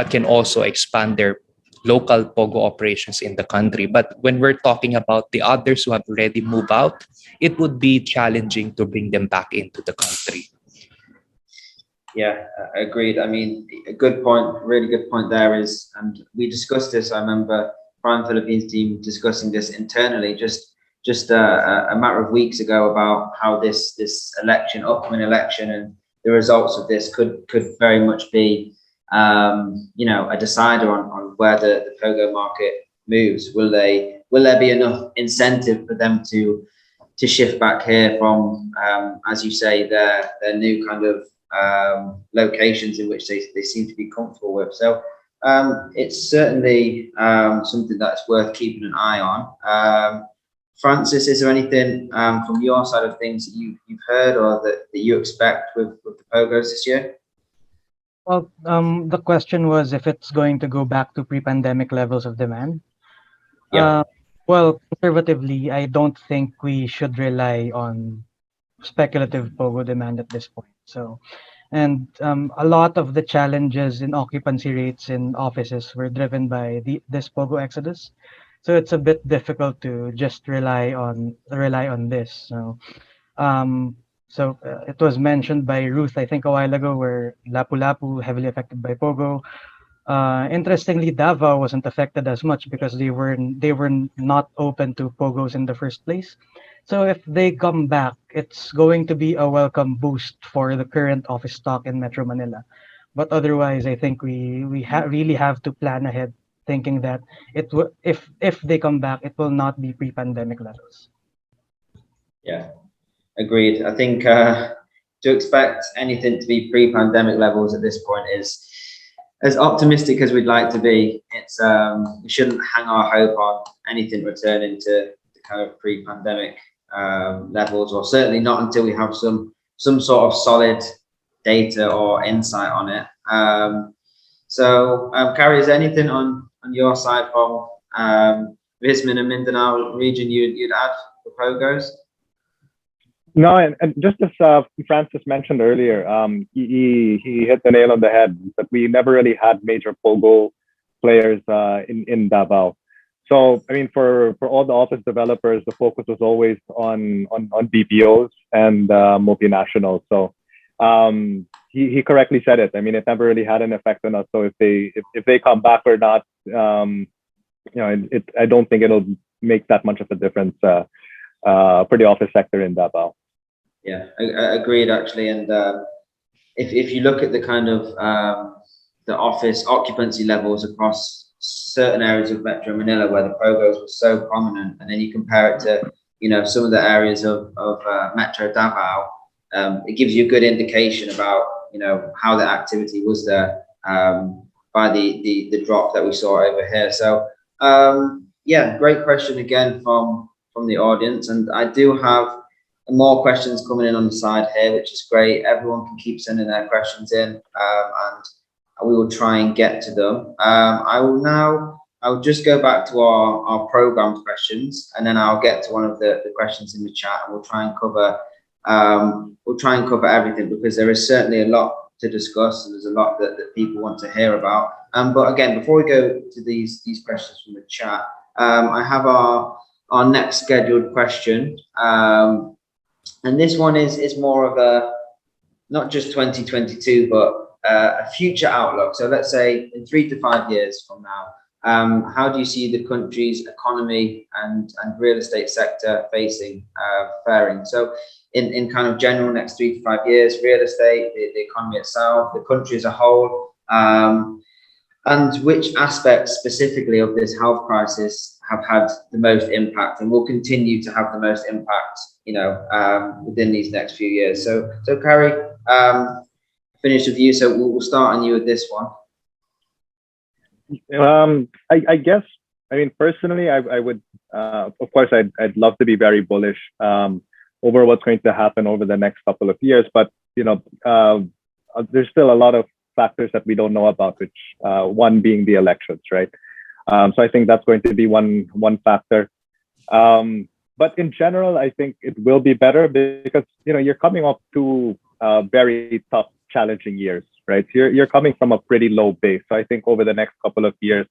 can also expand their local pogo operations in the country. But when we're talking about the others who have already moved out, it would be challenging to bring them back into the country. Yeah, agreed. I mean, a good point, really good point there is, and we discussed this. I remember Prime Philippines team discussing this internally just a matter of weeks ago about how this upcoming election, and the results of this could very much be, a decider on where the pogo market moves. Will there be enough incentive for them to shift back here from, as you say, their new kind of locations in which they seem to be comfortable with? So it's certainly something that's worth keeping an eye on. Francis, is there anything from your side of things that you've heard or that you expect with the pogos this year? Well, the question was if it's going to go back to pre-pandemic levels of demand. Yeah. Well, conservatively, I don't think we should rely on speculative pogo demand at this point. So, and a lot of the challenges in occupancy rates in offices were driven by this pogo exodus. So it's a bit difficult to just rely on this. So it was mentioned by Ruth, I think, a while ago, where Lapu-Lapu heavily affected by pogo. Interestingly, Davao wasn't affected as much because they were not open to pogos in the first place. So if they come back, it's going to be a welcome boost for the current office stock in Metro Manila. But otherwise, I think we really have to plan ahead, thinking that if they come back, it will not be pre-pandemic levels. Yeah, agreed. I think to expect anything to be pre-pandemic levels at this point is, as optimistic as we'd like to be, it's we shouldn't hang our hope on anything returning to the kind of pre-pandemic levels, or certainly not until we have some sort of solid data or insight on it. So, Carrie, is there anything on your side from Visman and Mindanao region you'd add for pogos? No, and just as Francis mentioned earlier, he hit the nail on the head that we never really had major Pogo players in Davao. So I mean, for all the office developers, the focus was always on BPOs and multinationals. So he correctly said it. I mean, it never really had an effect on us. So if they come back or not, I don't think it'll make that much of a difference for the office sector in Davao. Yeah, I agreed actually. And if you look at the kind of the office occupancy levels across certain areas of Metro Manila where the Pogos were so prominent, and then you compare it to some of the areas of Metro Davao, it gives you a good indication about how the activity was there by the drop that we saw over here. So yeah, great question again from the audience, and I do have more questions coming in on the side here, which is great. Everyone can keep sending their questions in, and we will try and get to them. I'll just go back to our programmed questions, and then I'll get to one of the questions in the chat, and we'll try and cover everything, because there is certainly a lot to discuss, and there's a lot that people want to hear about. But again, before we go to these questions from the chat, I have our next scheduled question. And this one is more of a, not just 2022, but a future outlook. So let's say in 3 to 5 years from now, how do you see the country's economy and real estate sector faring? So in kind of general, next 3 to 5 years, real estate, the economy itself, the country as a whole, and which aspects specifically of this health crisis have had the most impact and will continue to have the most impact, within these next few years. So Carrie, finish with you. So we'll start on you with this one. I guess, I mean, personally, I would, of course, I'd love to be very bullish over what's going to happen over the next couple of years, but there's still a lot of factors that we don't know about, which one being the elections, right? So I think that's going to be one factor. But in general, I think it will be better because you're coming off two very tough, challenging years, right? You're coming from a pretty low base. So I think over the next couple of years,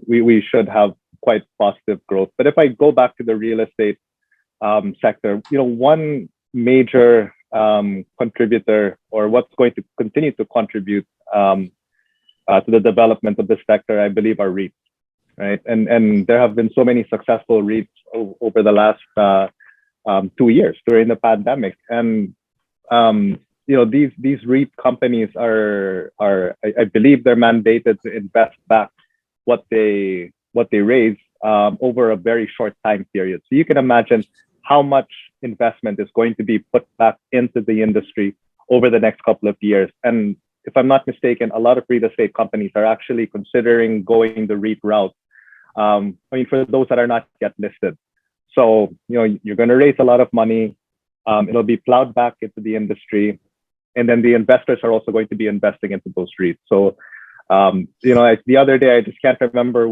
we should have quite positive growth. But if I go back to the real estate sector, one major contributor, or what's going to continue to contribute to the development of this sector, I believe, are REITs, right? And there have been so many successful REITs over the last 2 years during the pandemic, and these REIT companies are I believe they're mandated to invest back what they raise over a very short time period. So you can imagine how much investment is going to be put back into the industry over the next couple of years. And if I'm not mistaken, a lot of real estate companies are actually considering going the REIT route. I mean, for those that are not yet listed. So, you're going to raise a lot of money. It'll be plowed back into the industry. And then the investors are also going to be investing into those REITs. So, the other day, I just can't remember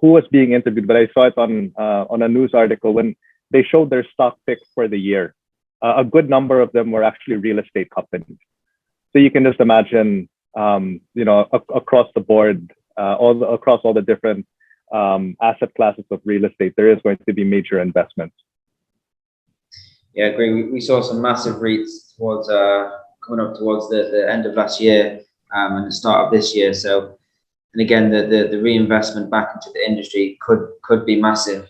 who was being interviewed, but I saw it on a news article when they showed their stock picks for the year. A good number of them were actually real estate companies. So you can just imagine, across the board, across all the different asset classes of real estate, there is going to be major investments. Yeah, I agree. We saw some massive REITs towards coming up towards the end of last year and the start of this year. So, and again, the reinvestment back into the industry could be massive.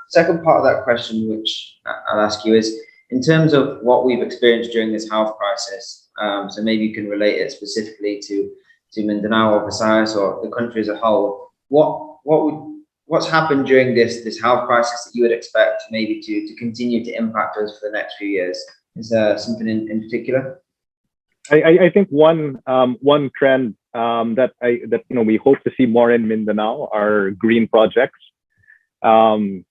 Second part of that question, which I'll ask you, is in terms of what we've experienced during this health crisis. So maybe you can relate it specifically to Mindanao or Visayas or the country as a whole. What's happened during this health crisis that you would expect maybe to continue to impact us for the next few years? Is there something in particular? I think one trend that we hope to see more in Mindanao are green projects. Damosa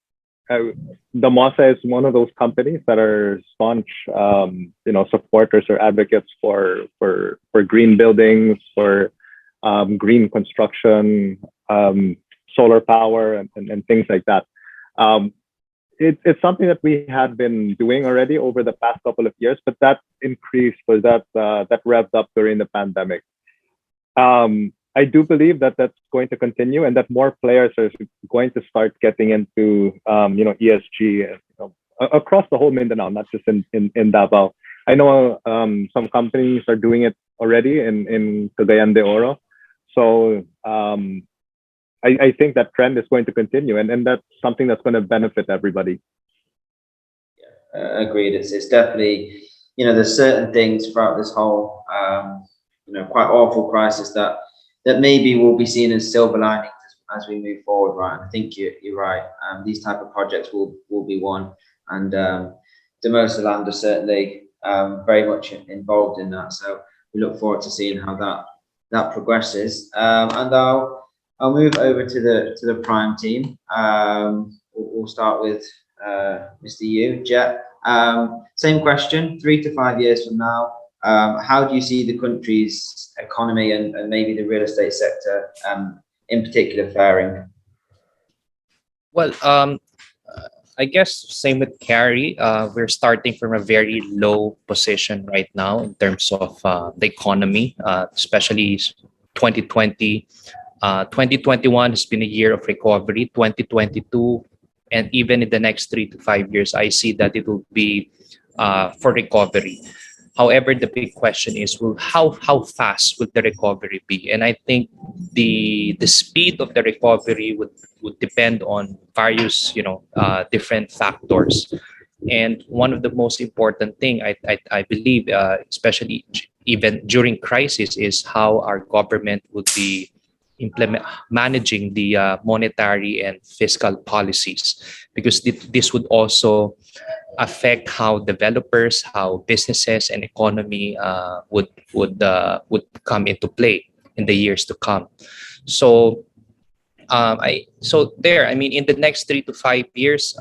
is one of those companies that are staunch, supporters or advocates for green buildings, for green construction, solar power, and things like that. it's something that we had been doing already over the past couple of years, but that increased or that revved up during the pandemic. I do believe that that's going to continue, and that more players are going to start getting into ESG across the whole Mindanao, not just in Davao. I know some companies are doing it already in Cagayan de Oro. So I think that trend is going to continue, and that's something that's going to benefit everybody. Agreed. It's definitely, there's certain things throughout this whole, quite awful crisis that maybe will be seen as silver linings as we move forward, right? I think you're right. These type of projects will be one, and Damosa Land are certainly very much involved in that. So we look forward to seeing how that progresses. And I'll move over to the Prime team. We'll start with Mr. Yu, Jet. Same question, 3 to 5 years from now, how do you see the country's economy and maybe the real estate sector in particular faring? Well, I guess same with Carrie. We're starting from a very low position right now in terms of the economy, especially 2020. 2021 has been a year of recovery. 2022, and even in the next 3 to 5 years, I see that it will be for recovery. However, the big question is, how fast will the recovery be? And I think the speed of the recovery would depend on various different factors. And one of the most important thing I believe, especially even during crisis, is how our government would be managing the monetary and fiscal policies, because this would also affect how developers, how businesses and economy would come into play in the years to come. So I mean, in the next 3 to 5 years,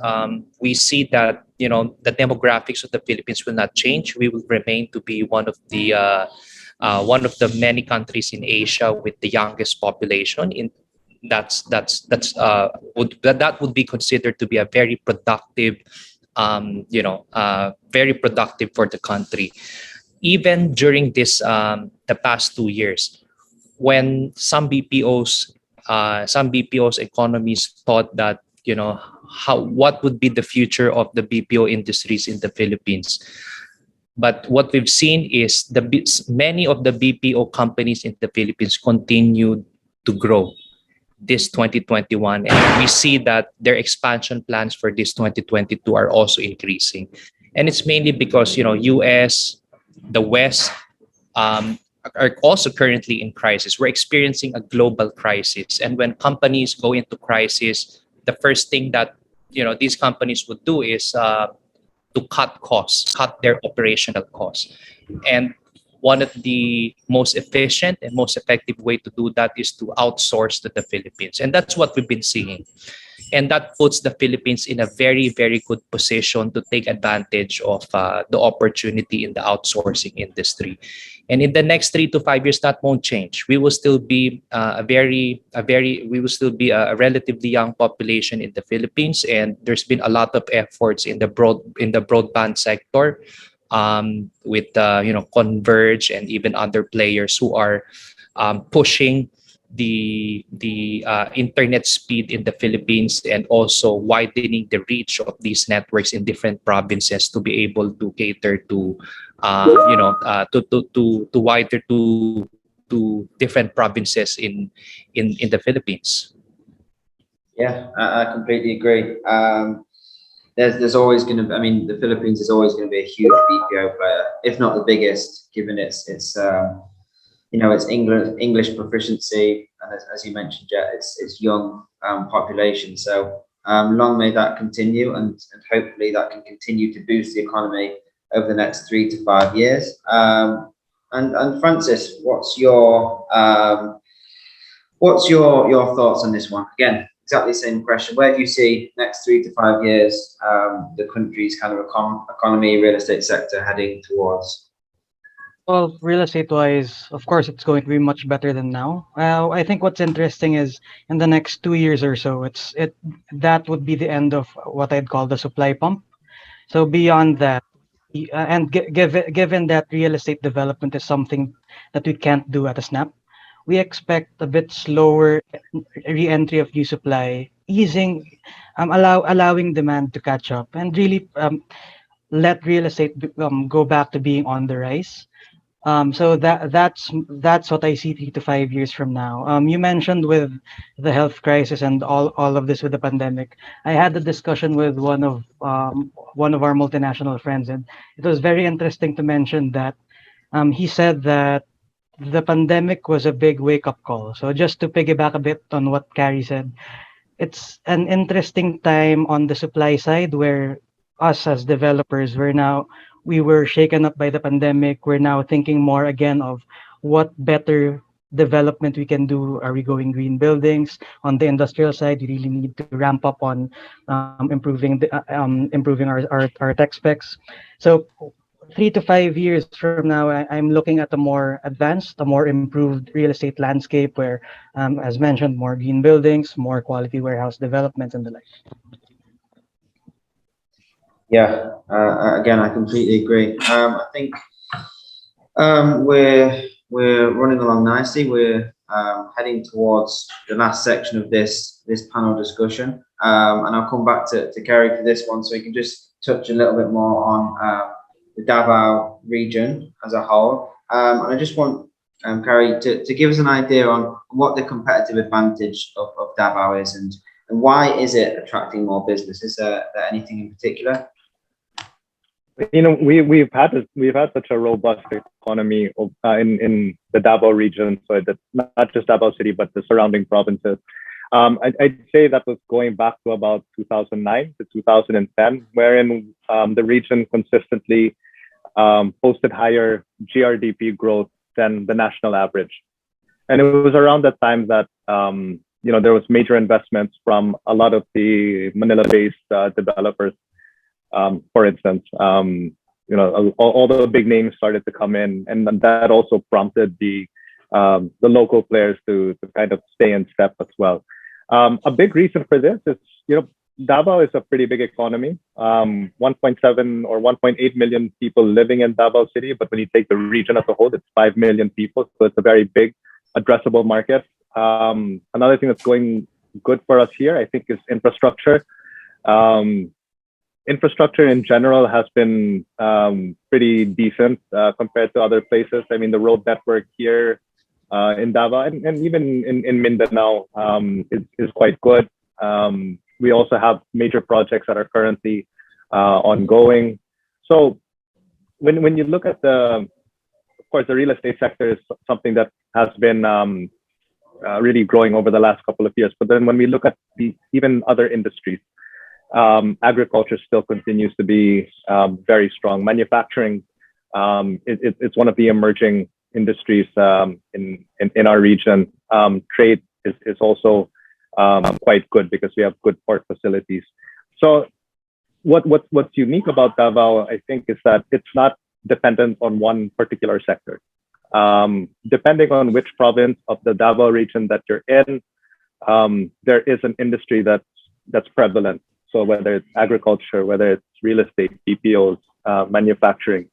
we see that the demographics of the Philippines will not change. We will remain to be one of the many countries in Asia with the youngest population. That would be considered to be a very productive, very productive for the country. Even during this the past 2 years, when some BPOs economies thought that what would be the future of the BPO industries in the Philippines. But what we've seen is many of the BPO companies in the Philippines continued to grow this 2021, and we see that their expansion plans for this 2022 are also increasing. And it's mainly because US, the West are also currently in crisis. We're experiencing a global crisis, and when companies go into crisis, the first thing that these companies would do is to cut costs, cut their operational costs. And one of the most efficient and most effective way to do that is to outsource to the Philippines. And that's what we've been seeing. And that puts the Philippines in a very, very good position to take advantage of the opportunity in the outsourcing industry. And in the next 3 to 5 years, that won't change. We will still be a relatively young population in the Philippines, and there's been a lot of efforts in the broadband sector, with Converge and even other players who are pushing the internet speed in the Philippines, and also widening the reach of these networks in different provinces to be able to cater to wider to different provinces in the Philippines. Yeah, I completely agree. There's always going to, the Philippines is always going to be a huge BPO player, if not the biggest, given its English proficiency, and as you mentioned, Jet, it's young population. So long may that continue, and hopefully that can continue to boost the economy over the next 3 to 5 years. And Francis, what's your thoughts on this one? Again, exactly the same question. Where do you see next 3 to 5 years the country's kind of economy, real estate sector heading towards? Well, real estate wise, of course, it's going to be much better than now. I think what's interesting is in the next 2 years or so, that would be the end of what I'd call the supply pump. So beyond that, given that real estate development is something that we can't do at a snap, we expect a bit slower re-entry of new supply, allowing demand to catch up, and really let real estate go back to being on the rise. So that's what I see 3 to 5 years from now. You mentioned with the health crisis and all of this with the pandemic. I had a discussion with one of our multinational friends, and it was very interesting to mention that he said that the pandemic was a big wake up call. So just to piggyback a bit on what Carrie said, it's an interesting time on the supply side where us as developers we were shaken up by the pandemic. We're now thinking more again of what better development we can do. Are we going green buildings? On the industrial side, we really need to ramp up on improving our tech specs. So 3 to 5 years from now, I'm looking at a more advanced, a more improved real estate landscape where, as mentioned, more green buildings, more quality warehouse developments, and the like. Yeah, again, I completely agree. I think we're running along nicely. We're heading towards the last section of this panel discussion, and I'll come back to Kerry for this one, so we can just touch a little bit more on the Davao region as a whole. And I just want Kerry to give us an idea on what the competitive advantage of Davao is, and why is it attracting more business? Is there anything in particular? You know, we've had such a robust economy in the Davao region, so that's not just Davao City, but the surrounding provinces. I'd say that was going back to about 2009 to 2010, wherein the region consistently posted higher GRDP growth than the national average. And it was around that time that there was major investments from a lot of the Manila-based developers. For instance, all the big names started to come in, and that also prompted the local players to kind of stay in step as well. A big reason for this is, Davao is a pretty big economy, 1.7 or 1.8 million people living in Davao City, but when you take the region as a whole, it's 5 million people, so it's a very big addressable market. Another thing that's going good for us here, I think, is infrastructure. Infrastructure in general has been pretty decent compared to other places. I mean, the road network here in Davao and even in Mindanao is quite good. We also have major projects that are currently ongoing. So when you look at of course, the real estate sector is something that has been really growing over the last couple of years. But then when we look at even other industries, agriculture still continues to be very strong. Manufacturing, it's one of the emerging industries in our region. Trade is also quite good because we have good port facilities. So what's unique about Davao, I think, is that it's not dependent on one particular sector. Depending on which province of the Davao region that you're in, there is an industry that's prevalent. So whether it's agriculture, whether it's real estate, BPOs, manufacturing,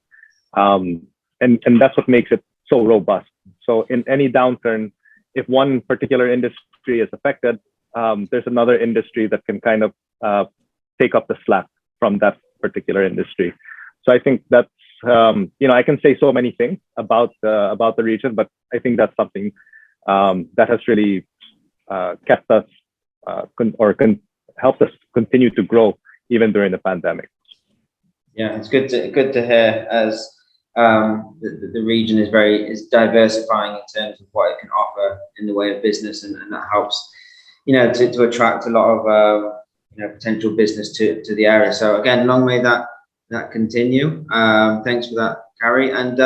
and that's what makes it so robust. So in any downturn, if one particular industry is affected, there's another industry that can kind of take up the slack from that particular industry. So I think that's I can say so many things about the region, but I think that's something that has really kept us helped us continue to grow even during the pandemic. Yeah, it's good to hear as the region is diversifying in terms of what it can offer in the way of business, and that helps to attract a lot of potential business to the area. So again, long may that continue. Thanks for that, Carrie. And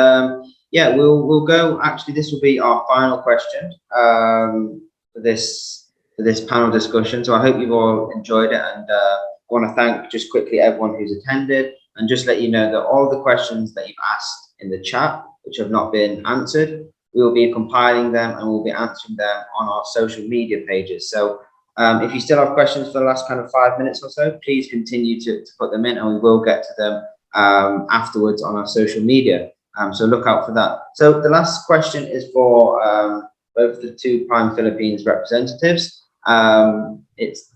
we'll go. Actually, this will be our final question for this panel discussion. So I hope you've all enjoyed it, and I want to thank just quickly everyone who's attended, and just let you know that all the questions that you've asked in the chat which have not been answered. We will be compiling them and we'll be answering them on our social media pages. So if you still have questions for the last kind of 5 minutes or so, please continue to put them in and we will get to them afterwards on our social media. So look out for that. So the last question is for both the two Prime Philippines representatives. It's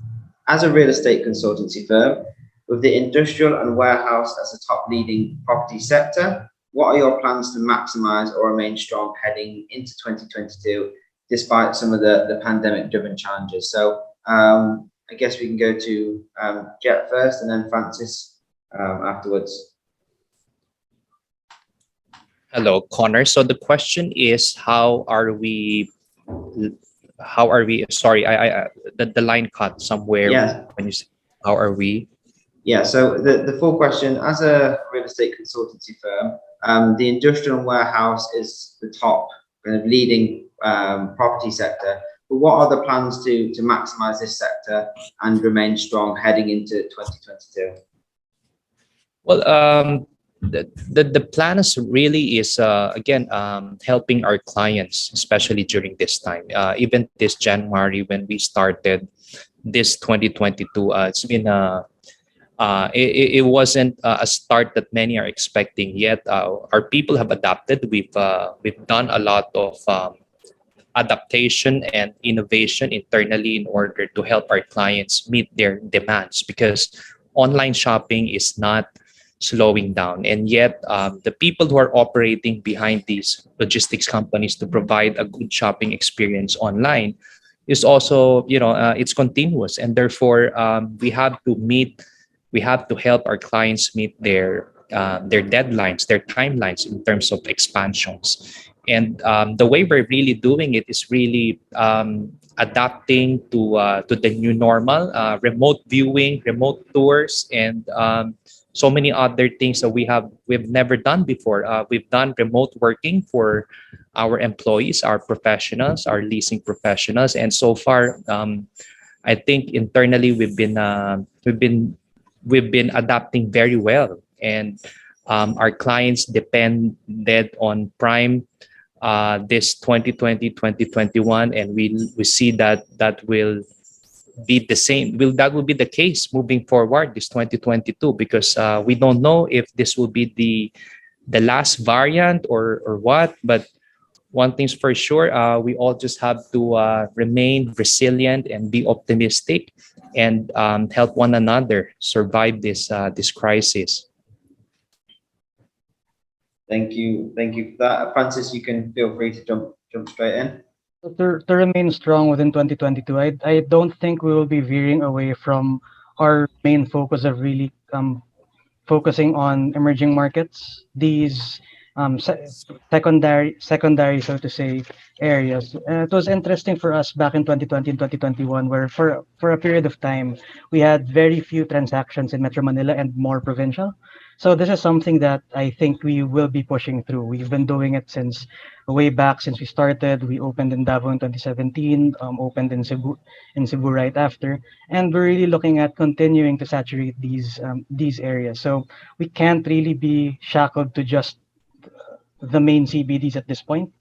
as a real estate consultancy firm, with the industrial and warehouse as a top leading property sector, what are your plans to maximize or remain strong heading into 2022, despite some of the pandemic-driven challenges? So I guess we can go to Jet first and then Francis afterwards. Hello, Connor. So the question is, how are we? Sorry, the line cut somewhere. Yeah. When you say, how are we? Yeah. So the full question: as a real estate consultancy firm, the industrial and warehouse is the top kind of leading property sector. But what are the plans to maximize this sector and remain strong heading into 2022? Well, the plan is really is again helping our clients, especially during this time. Even this January when we started this 2022, it's been it wasn't a start that many are expecting yet. Our people have adapted. We've done a lot of adaptation and innovation internally in order to help our clients meet their demands, because online shopping is not slowing down, and yet the people who are operating behind these logistics companies to provide a good shopping experience online is also, it's continuous, and therefore we have to help our clients meet their deadlines, their timelines in terms of expansions. And the way we're really doing it is really adapting to the new normal, remote viewing, remote tours, and so many other things that we've never done before. We've done remote working for our employees, our professionals, our leasing professionals, and so far, I think internally we've been adapting very well, and our clients depended on Prime this 2020 2021, and we see that will be the same. That will be the case moving forward this 2022, because we don't know if this will be the last variant or what. But one thing's for sure, we all just have to remain resilient and be optimistic, and help one another survive this crisis. Thank you for that, Francis. You can feel free to jump straight in. To remain strong within 2022, I don't think we will be veering away from our main focus of really focusing on emerging markets. These secondary, so to say, areas. It was interesting for us back in 2020 and 2021, where for a period of time we had very few transactions in Metro Manila and more provincial. So this is something that I think we will be pushing through. We've been doing it since way back, since we started. We opened in Davao in 2017, opened in Cebu right after, and we're really looking at continuing to saturate these areas. So we can't really be shackled to just the main CBDs at this point.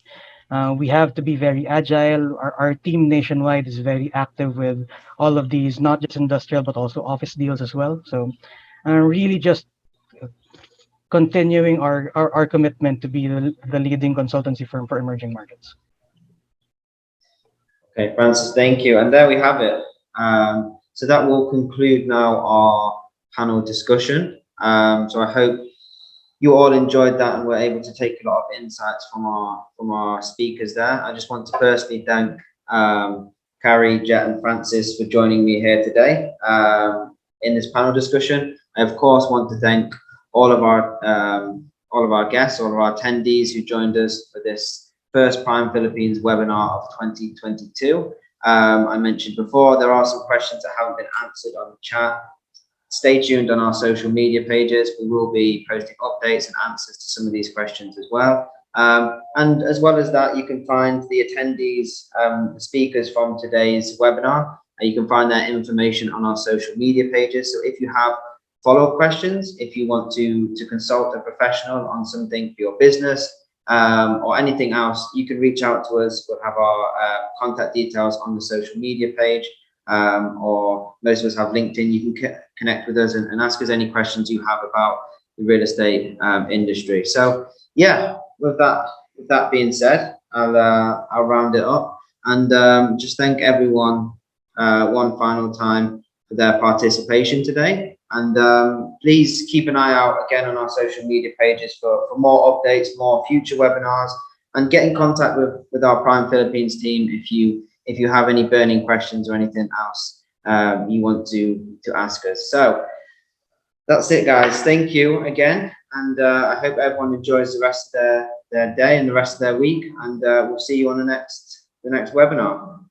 We have to be very agile. Our team nationwide is very active with all of these, not just industrial, but also office deals as well. So really just continuing our commitment to be the leading consultancy firm for emerging markets. Okay, Francis, thank you. And there we have it. So that will conclude now our panel discussion. So I hope you all enjoyed that and were able to take a lot of insights from our speakers there. I just want to personally thank Carrie, Jet, and Francis for joining me here today in this panel discussion. I of course want to thank all of our guests, all of our attendees who joined us for this first Prime Philippines webinar of 2022. I mentioned before, there are some questions that haven't been answered on the chat. Stay tuned on our social media pages. We will be posting updates and answers to some of these questions as well. And as well as that, you can find the attendees, the speakers from today's webinar. You can find that information on our social media pages. So if you have follow-up questions, if you want to consult a professional on something for your business, or anything else, you can reach out to us. We'll have our contact details on the social media page, or most of us have LinkedIn. You can connect with us and ask us any questions you have about the real estate industry. So yeah, with that being said, I'll round it up and just thank everyone one final time for their participation today. And please keep an eye out again on our social media pages for more updates, more future webinars, and get in contact with our Prime Philippines team if you have any burning questions or anything else you want to ask us. So that's it, guys. Thank you again, and I hope everyone enjoys the rest of their day and the rest of their week. And we'll see you on the next webinar.